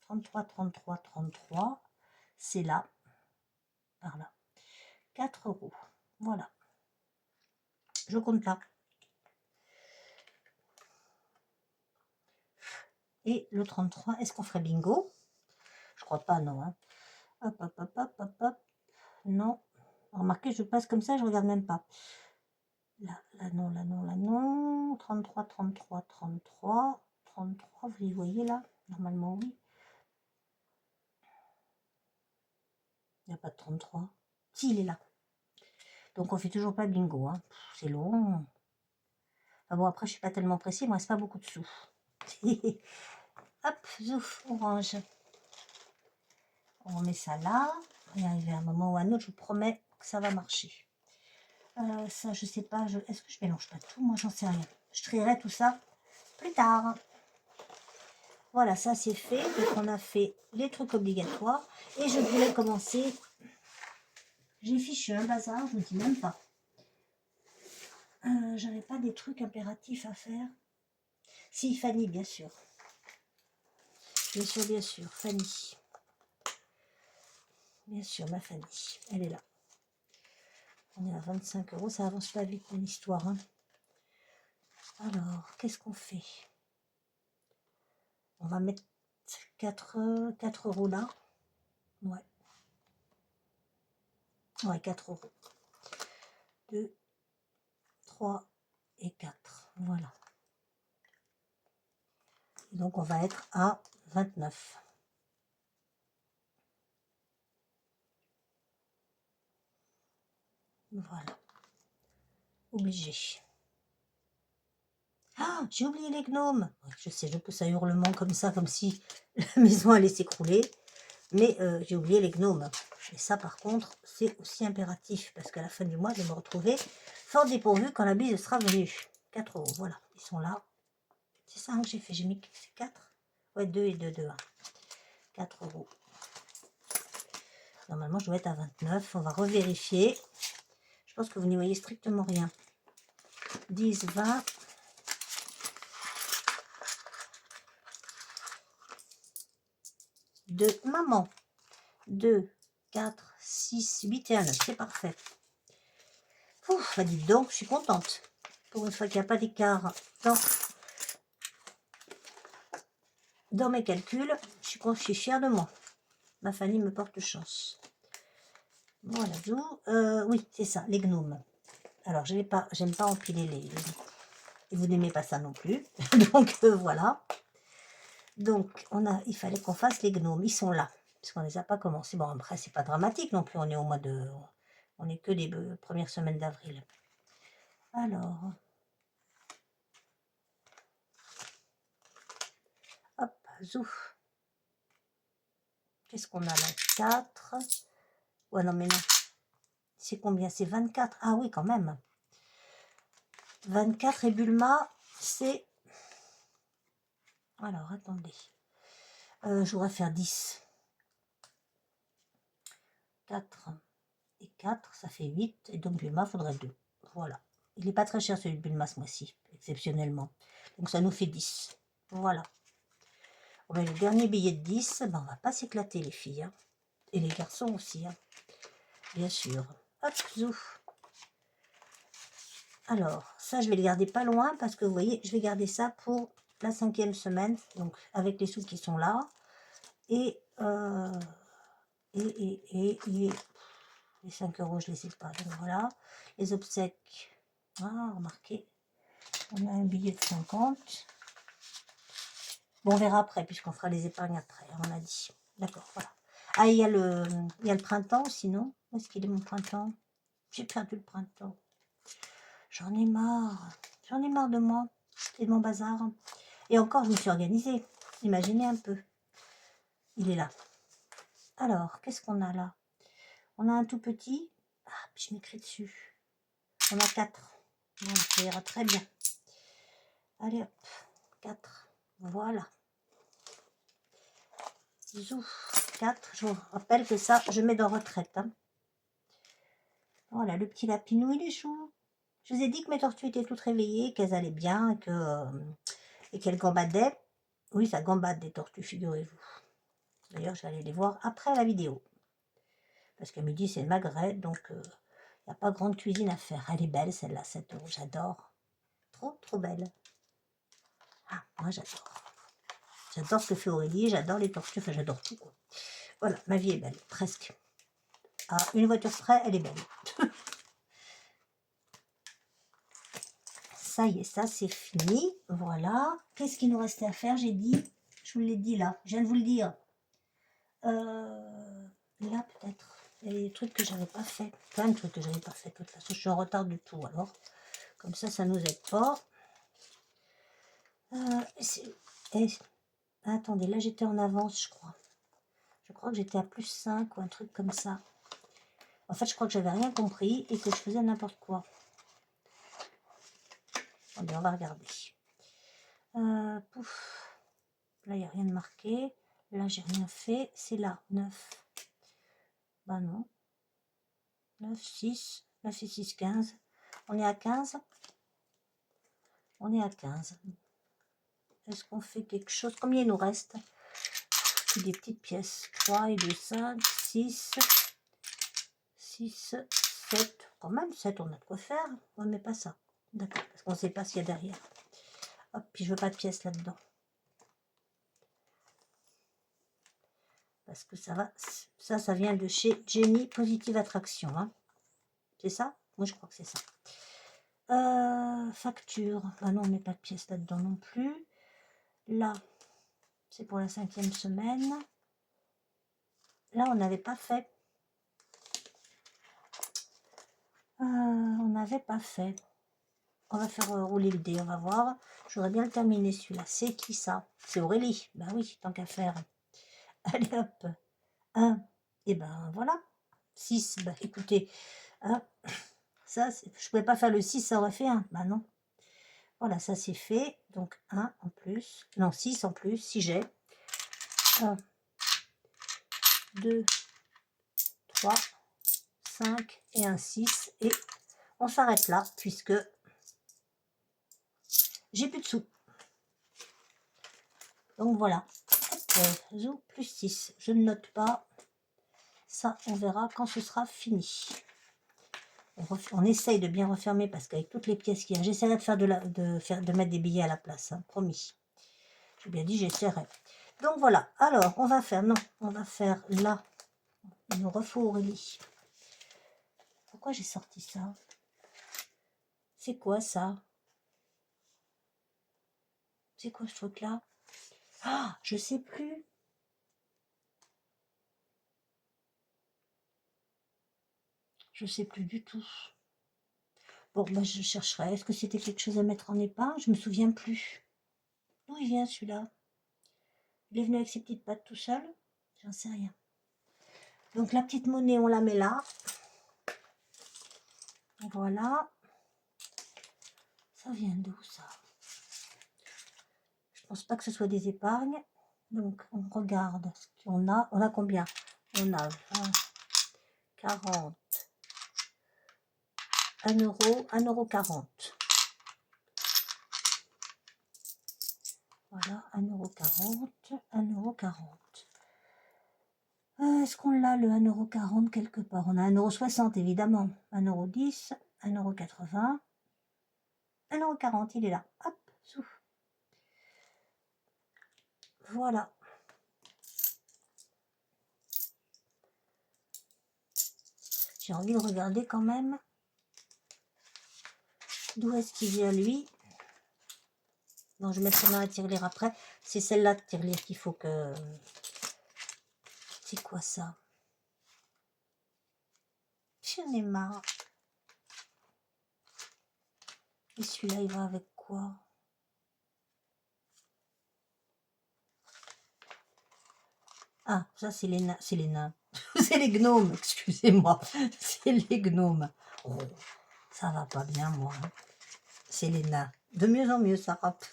33, 33, 33. C'est là. Par là. 4 €. Voilà. Je compte là. Et le 33, est-ce qu'on ferait bingo? Je crois pas, non. Hein. Hop, hop, hop, hop, hop, hop. Non. Remarquez, je passe comme ça, je regarde même pas. Là, là, non, là, non, là, non. 33, 33, 33. 33, vous les voyez là? Normalement, oui. Il n'y a pas de 33. Si, il est là. Donc, on fait toujours pas bingo. Hein. C'est long. Enfin bon, après, je suis pas tellement pressée. Il me reste pas beaucoup de sous. Hop, zouf, orange. On remet ça là. On va y arriver à un moment ou à un autre. Je vous promets que ça va marcher. Ça, je sais pas. Est-ce que je mélange pas tout? Moi, j'en sais rien. Je trierai tout ça plus tard. Voilà, ça c'est fait. Donc, on a fait les trucs obligatoires. Et je voulais commencer. J'ai fichu un bazar, je vous dis même pas. J'avais pas des trucs impératifs à faire. Si, Fanny, bien sûr. Bien sûr, bien sûr. Fanny. Bien sûr, ma Fanny. Elle est là. On est à 25 €. Ça avance pas vite, mon histoire. Hein. Alors, qu'est-ce qu'on fait? On va mettre 4 € là. Ouais. Ouais, 4 €. 2, 3 et 4. Voilà. Et donc, on va être à 29. Voilà. Obligé. Ah, j'ai oublié les gnomes. Je sais, je pousse un hurlement comme ça, comme si la maison allait s'écrouler. Mais j'ai oublié les gnomes. Et ça, par contre, c'est aussi impératif. Parce qu'à la fin du mois, je vais me retrouver fort dépourvue quand la bise sera venue. 4 €, voilà. Ils sont là. C'est ça hein, que j'ai fait. J'ai mis 4. Ouais, 2 et 2, 2. 4 €. Normalement, je dois être à 29. On va revérifier. Je pense que vous n'y voyez strictement rien. 10, 20. De maman. 2, 4, 6, 8 et 1 9. C'est parfait. Ouf, bah dites donc, je suis contente. Pour une fois qu'il n'y a pas d'écart dans mes calculs, je suis fière de moi. Ma famille me porte chance. Voilà, d'où oui, c'est ça, les gnomes. Alors, j'aime pas empiler les... Et vous n'aimez pas ça non plus. Donc, voilà. Donc, il fallait qu'on fasse les gnomes. Ils sont là. Parce qu'on ne les a pas commencés. Bon, après, c'est pas dramatique non plus. On est au mois de... On n'est que des premières semaines d'avril. Alors... Hop, zouf. Qu'est-ce qu'on a là? 4. Ouais, non, mais non. C'est combien? C'est 24. Ah oui, quand même. 24 et Bulma, c'est... Alors, attendez. Je voudrais faire 10. 4 et 4, ça fait 8. Et donc, Bulma, il faudrait 2. Voilà. Il n'est pas très cher, celui de Bulma, ce mois-ci, exceptionnellement. Donc, ça nous fait 10. Voilà. On met le dernier billet de 10. Ben, on va pas s'éclater, les filles. Hein. Et les garçons aussi. Hein. Bien sûr. Hop, zouf. Alors, ça, je vais le garder pas loin parce que, vous voyez, je vais garder ça pour la 5e semaine. Donc, avec les sous qui sont là. Et les 5 €, je les ai pas. Donc, voilà. Les obsèques. Ah, remarquez. On a un billet de 50. Bon, on verra après, puisqu'on fera les épargnes après, on a dit. D'accord, voilà. Ah, il y a le printemps, sinon. Où est-ce qu'il est mon printemps? J'ai perdu le printemps. J'en ai marre. J'en ai marre de moi et de mon bazar. Et encore, je me suis organisée. Imaginez un peu. Il est là. Alors, qu'est-ce qu'on a là? On a un tout petit. Ah, je m'écris dessus. On a 4. Bon, ça ira très bien. Allez hop. 4. Voilà. Zouf. 4. Je vous rappelle que ça, je mets dans retraite. Hein. Voilà, le petit lapinou, il est chou. Je vous ai dit que mes tortues étaient toutes réveillées, qu'elles allaient bien, que et qu'elles gambadaient. Oui, ça gambade des tortues, figurez-vous. D'ailleurs, j'allais les voir après la vidéo. Parce qu'à midi, c'est magret, donc il n'y a pas grande cuisine à faire. Elle est belle, celle-là, 7 €, j'adore. Trop, trop belle. Ah, moi, j'adore. J'adore ce que fait Aurélie, j'adore les tortues, enfin, j'adore tout, quoi. Voilà, ma vie est belle, presque. À une voiture près, elle est belle. Ça y est, ça, c'est fini. Voilà. Qu'est-ce qu'il nous restait à faire? J'ai dit, je vous l'ai dit là, je viens de vous le dire. Là, peut-être. Il y a des trucs que j'avais pas fait. Plein de trucs que j'avais pas fait. De toute façon, je suis en retard du tout. Alors, comme ça nous aide pas. Attendez, là, j'étais en avance, je crois. Je crois que j'étais à plus 5 ou un truc comme ça. En fait, je crois que j'avais rien compris et que je faisais n'importe quoi. Attendez, on va regarder. Pouf. Là, il n'y a rien de marqué. Là, j'ai rien fait. C'est là, 9. Bah non. 9, 6. 9 et 6, 15. On est à 15. On est à 15. Est-ce qu'on fait quelque chose? Combien il nous reste? Des petites pièces. 3 et 2, 5, 6. 6, 7. Quand même, 7, on a de quoi faire. On ne met pas ça. D'accord, parce qu'on ne sait pas ce qu'il y a derrière. Hop, puis je veux pas de pièces là-dedans. Parce que ça va, ça vient de chez Jenny Positive Attraction. Hein. C'est ça? Moi, je crois que c'est ça. Facture. Ah non, on met pas de pièces là-dedans non plus. Là, c'est pour la 5e semaine. Là, on n'avait pas fait. On n'avait pas fait. On va faire rouler le dé, on va voir. J'aurais bien le terminer celui-là. C'est qui ça? C'est Aurélie. Ben oui, tant qu'à faire. Allez hop. 1. Et ben voilà. 6. Ben écoutez. Hein, ça, je ne pouvais pas faire le 6, ça aurait fait 1. Ben non. Voilà, ça c'est fait. Donc 1 en plus. Non, 6 en plus, si j'ai. 1, 2, 3, 5 et un 6. Et on s'arrête là, puisque j'ai plus de sous. Donc voilà. Zou plus 6. Je ne note pas. Ça, on verra quand ce sera fini. On essaye de bien refermer parce qu'avec toutes les pièces qu'il y a, j'essaierai de faire de mettre des billets à la place, hein, promis. J'ai bien dit, j'essaierai. Donc voilà. Alors, on va faire, non, on va faire là. Il nous refaut Aurélie. Pourquoi j'ai sorti ça? C'est quoi ça? C'est quoi ce truc-là? Ah, je sais plus. Je sais plus du tout. Bon, ben, je chercherai. Est-ce que c'était quelque chose à mettre en épingle? Je me souviens plus. D'où il vient celui-là? Il est venu avec ses petites pattes tout seul? J'en sais rien. Donc la petite monnaie, on la met là. Voilà. Ça vient d'où ça? Je pense pas que ce soit des épargnes. Donc on regarde ce qu'on a. On a combien? On a 20, 40, 1 euro, 1,40 €. Voilà, 1,40 €, 1,40 €. Est-ce qu'on l'a le 1,40 € quelque part? On a 1,60 € évidemment. 1,10 €, 1,80 €, 1,40 €, il est là. Hop, souffle. Voilà. J'ai envie de regarder quand même. D'où est-ce qu'il vient lui? Non, je mettrai dans la tirelire après. C'est celle-là de tirelire qu'il faut que... C'est quoi ça? J'en ai marre. Et celui-là, il va avec quoi? Ah, ça, c'est les nains. C'est les nains. C'est les gnomes, excusez-moi. C'est les gnomes. Oh, ça va pas bien, moi. Hein. C'est les nains. De mieux en mieux, ça rappe.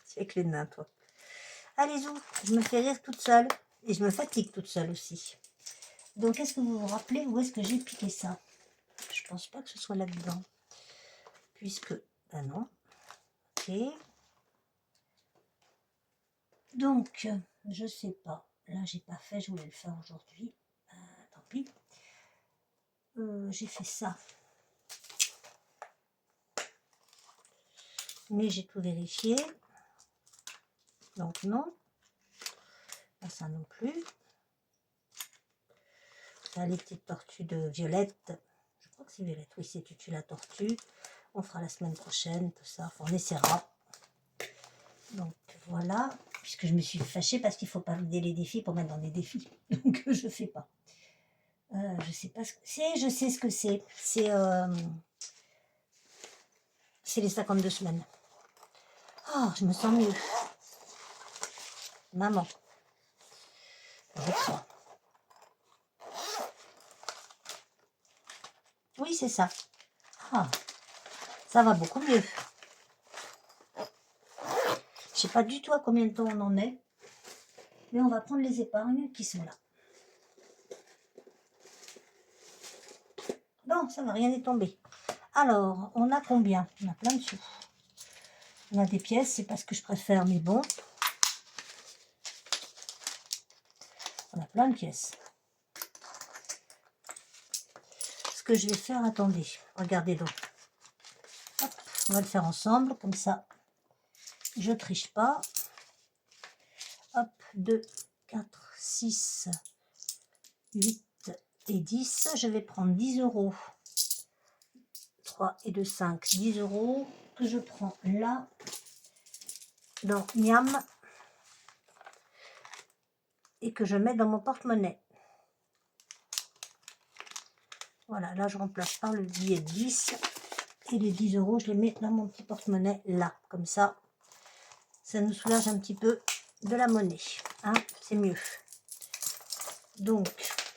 C'est avec les nains, toi. Allez-y, je me fais rire toute seule. Et je me fatigue toute seule aussi. Donc, est-ce que vous vous rappelez où est-ce que j'ai piqué ça? Je pense pas que ce soit là-dedans. Puisque, ben non. Ok. Donc, je sais pas. Là, j'ai pas fait, je voulais le faire aujourd'hui. Tant pis. J'ai fait ça. Mais j'ai tout vérifié. Donc non. Pas ça non plus. Là, les petites tortues de Violette. Je crois que c'est Violette. Oui, c'est Tutu la tortue. On fera la semaine prochaine, tout ça. Enfin, on essaiera. Donc voilà. Puisque je me suis fâchée parce qu'il ne faut pas vider les défis pour mettre dans des défis. Donc je fais pas. Je sais pas ce que c'est. Je sais ce que c'est. C'est les 52 semaines. Oh, je me sens mieux. Maman. Oui, c'est ça. Ah, ça va beaucoup mieux. Je sais pas du tout à combien de temps on en est. Mais on va prendre les épargnes qui sont là. Bon, ça va, rien n'est tombé. Alors, on a combien? On a plein de sous. On a des pièces, c'est pas ce que je préfère, mais bon. On a plein de pièces. Ce que je vais faire, attendez, regardez donc. Hop, on va le faire ensemble, comme ça, je triche pas. Hop, 2, 4, 6, 8 et 10. Je vais prendre 10 €. 3 et 2, 5, 10 € que je prends là, dans Miam, et que je mets dans mon porte-monnaie. Voilà, là je remplace par le billet de 10 et les 10 €, je les mets dans mon petit porte-monnaie là, comme ça nous soulage un petit peu de la monnaie, hein, c'est mieux. Donc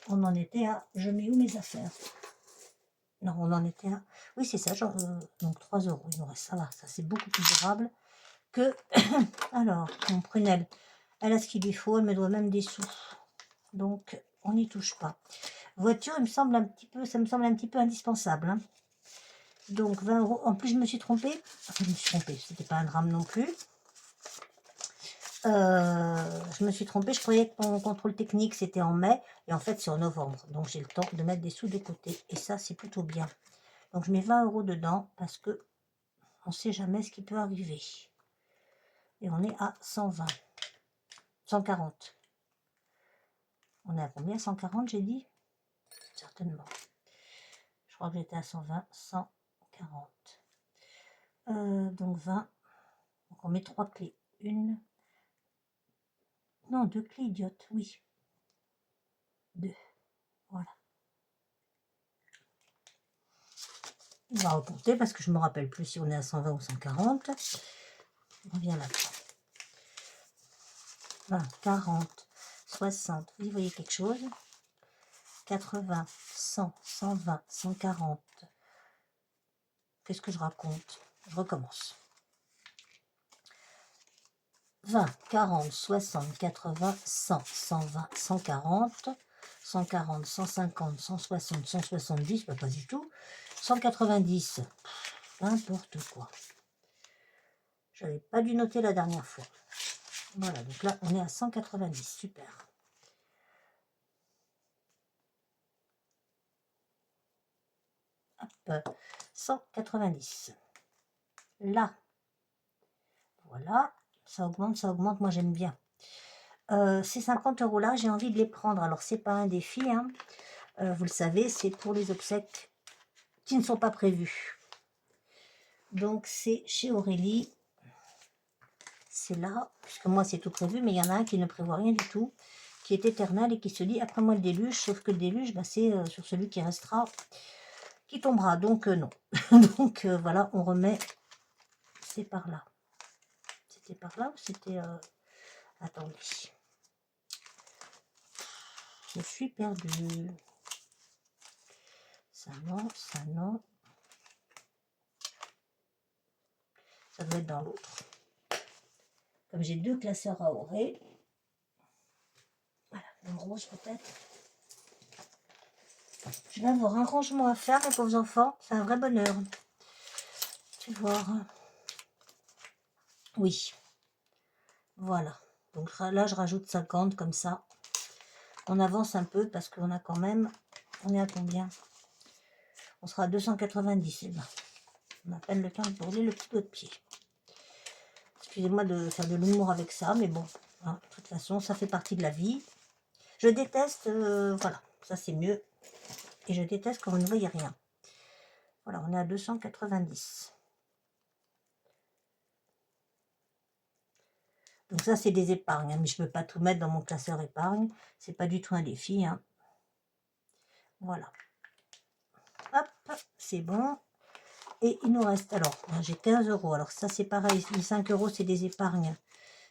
on en était à, je mets où mes affaires? Non, on en était à, oui c'est ça, genre, donc 3 €, il nous reste, ça va, ça c'est beaucoup plus durable que, alors, mon prunelle, elle a ce qu'il lui faut, elle me doit même des sous, donc on n'y touche pas. Voiture, il me semble un petit peu, ça me semble un petit peu indispensable, hein. Donc 20 €. En plus, je me suis trompée. Enfin, je me suis trompée, c'était pas un drame non plus. Je me suis trompée, je croyais que mon contrôle technique c'était en mai, et en fait c'est en novembre. Donc j'ai le temps de mettre des sous de côté, et ça c'est plutôt bien. Donc je mets 20 € dedans, parce que on sait jamais ce qui peut arriver. Et on est à 120. 140. On est à combien? 140, j'ai dit? Certainement. Je crois que j'étais à 120, 140. Donc 20. Donc on met 3 clés. Une. Non, 2 clés, idiote, oui. 2. Voilà. On va recompter parce que je ne me rappelle plus si on est à 120 ou 140. On revient là. 20, 40, 60. Vous y voyez quelque chose? 80, 100, 120, 140. Qu'est-ce que je raconte? Je recommence. 20, 40, 60, 80, 100, 120, 140, 140, 150, 160, 170, pas du tout, 190, n'importe quoi. J'avais pas dû noter la dernière fois. Voilà, donc là, on est à 190, super. Hop, 190. Là, voilà, ça augmente, moi j'aime bien. Ces 50 € là, j'ai envie de les prendre. Alors, c'est pas un défi, hein. Vous le savez, c'est pour les obsèques qui ne sont pas prévues. Donc, c'est chez Aurélie. C'est là, puisque moi, c'est tout prévu, mais il y en a un qui ne prévoit rien du tout, qui est éternel et qui se dit, après moi, le déluge, sauf que le déluge, bah, c'est sur celui qui restera, qui tombera. Donc, non. Donc, voilà, on remet, c'est par là. C'était par là ou c'était... Attendez. Je suis perdue. Ça non, ça non. Ça doit être dans l'autre. Comme j'ai 2 classeurs à Auré. Voilà, le rose peut-être. Je vais avoir un rangement à faire, mes pauvres enfants. C'est un vrai bonheur. Tu vois. Oui. Voilà. Donc là, je rajoute 50 comme ça. On avance un peu parce qu'on a quand même... On est à combien? On sera à 290. Et ben, on a à peine le temps de brûler le petit doigt de pied. Excusez-moi de faire de l'humour avec ça, mais bon, hein, de toute façon, ça fait partie de la vie. Je déteste, voilà, ça c'est mieux. Et je déteste quand vous ne voyez rien. Voilà, on est à 290. Donc ça, c'est des épargnes, hein, mais je ne peux pas tout mettre dans mon classeur épargne. C'est pas du tout un défi. Hein. Voilà. Hop, c'est bon. Et il nous reste, alors, j'ai 15 €. Alors ça, c'est pareil, les 5 €, c'est des épargnes.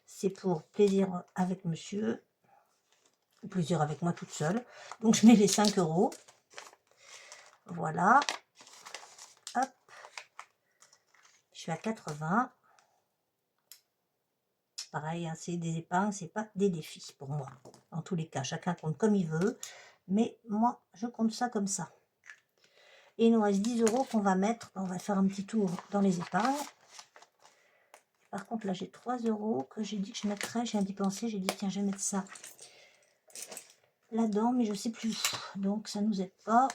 C'est pour plaisir avec monsieur. Ou plaisir avec moi toute seule. Donc je mets les 5 €. Voilà. Hop. Je suis à 80. Pareil, hein, c'est des épargnes, c'est pas des défis pour moi. En tous les cas, chacun compte comme il veut. Mais moi, je compte ça comme ça. Et il nous reste 10 € qu'on va mettre. On va faire un petit tour dans les épargnes. Par contre, là, j'ai 3 € que j'ai dit que je mettrais. J'ai un d'y penser. J'ai dit, tiens, je vais mettre ça là-dedans, mais je sais plus. Donc, ça nous aide pas.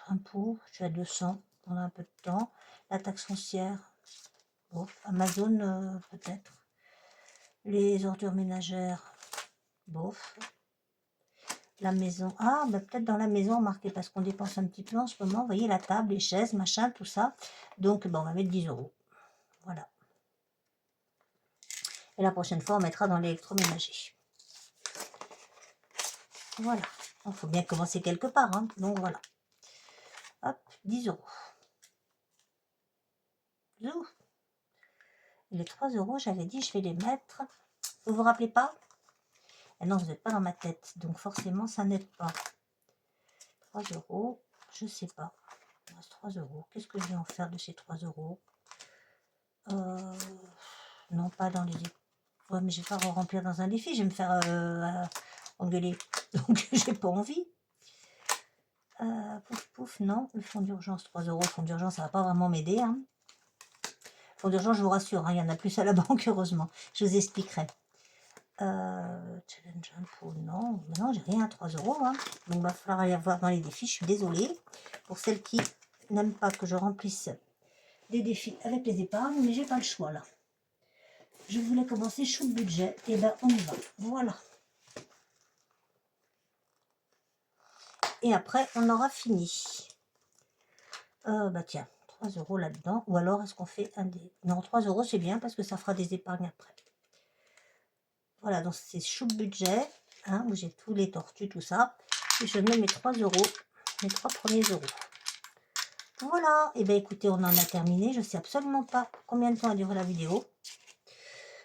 Impôt, je suis à 200 pendant un peu de temps. La taxe foncière, bon, Amazon, peut-être. Les ordures ménagères, bof. La maison, ah, bah, peut-être dans la maison, marqué, parce qu'on dépense un petit peu en ce moment. Vous voyez, la table, les chaises, machin, tout ça. Donc, bon, on va mettre 10 €. Voilà. Et la prochaine fois, on mettra dans l'électroménager. Voilà. Il faut bien commencer quelque part. Hein. Donc, voilà. Hop, 10 €. Zou. Et les 3 €, j'avais dit, je vais les mettre. Vous vous rappelez pas? Et non, vous n'êtes pas dans ma tête. Donc, forcément, ça n'aide pas. 3 €, je sais pas. Il reste 3 €. Qu'est-ce que je vais en faire de ces 3 €? Non, pas dans les... Ouais, mais je vais pas remplir dans un défi. Je vais me faire engueuler. Donc, j'ai pas envie. Pouf, pouf, non. Le fonds d'urgence, 3 €. Le fonds d'urgence, ça va pas vraiment m'aider. Hein. Fonds d'urgence, je vous rassure, hein, il y en a plus à la banque, heureusement. Je vous expliquerai. Challenge info, non. Mais non, j'ai rien à 3 €. Hein. Donc, il va falloir aller voir dans les défis. Je suis désolée. Pour celles qui n'aiment pas que je remplisse des défis avec les épargnes, mais j'ai pas le choix, là. Je voulais commencer chou de budget. Et ben, on y va. Voilà. Et après, on aura fini. Bah tiens, 3 € là-dedans. Ou alors, est-ce qu'on fait un des... Non, 3 €, c'est bien parce que ça fera des épargnes après. Voilà, donc c'est chou budget, hein, où j'ai tous les tortues, tout ça. Et je mets mes 3 €, mes 3 premiers euros. Voilà, et bien écoutez, on en a terminé. Je ne sais absolument pas combien de temps a duré la vidéo.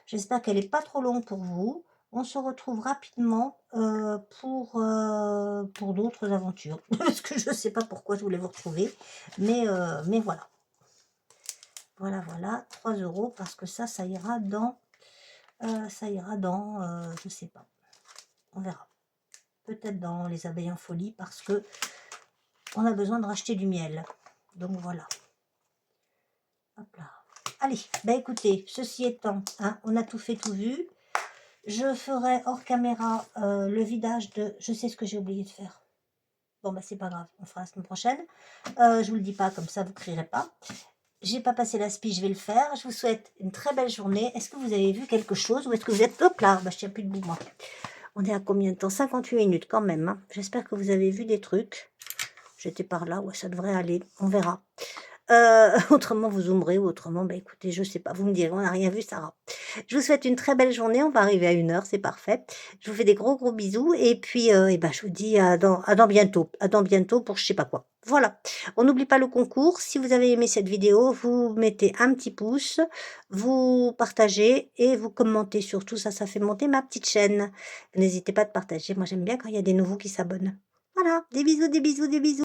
J'espère qu'elle n'est pas trop longue pour vous. On se retrouve rapidement pour d'autres aventures. Parce que je ne sais pas pourquoi je voulais vous retrouver. Mais voilà. Voilà, 3 € parce que ça ira dans... je sais pas. On verra. Peut-être dans les abeilles en folie parce que on a besoin de racheter du miel. Donc voilà. Hop là. Allez, bah écoutez, ceci étant, hein, on a tout fait, tout vu. Je ferai hors caméra le vidage de... Je sais ce que j'ai oublié de faire. Bon, bah c'est pas grave, on fera la semaine prochaine. Je vous le dis pas, comme ça vous crierez pas. J'ai pas passé la spie, je vais le faire. Je vous souhaite une très belle journée. Est-ce que vous avez vu quelque chose ou est-ce que vous êtes... Hop là, bah, je tiens plus debout moi. On est à combien de temps? 58 minutes quand même. Hein. J'espère que vous avez vu des trucs. J'étais par là, ouais, ça devrait aller. On verra. Autrement, vous zoomerez ou autrement, bah écoutez, je sais pas. Vous me direz, on n'a rien vu, Sarah. Je vous souhaite une très belle journée. On va arriver à 1 h, c'est parfait. Je vous fais des gros bisous. Et puis, je vous dis à dans bientôt. À dans bientôt pour je sais pas quoi. Voilà. On n'oublie pas le concours. Si vous avez aimé cette vidéo, vous mettez un petit pouce, vous partagez et vous commentez surtout. Ça fait monter ma petite chaîne. N'hésitez pas à partager. Moi, j'aime bien quand il y a des nouveaux qui s'abonnent. Voilà. Des bisous, des bisous, des bisous.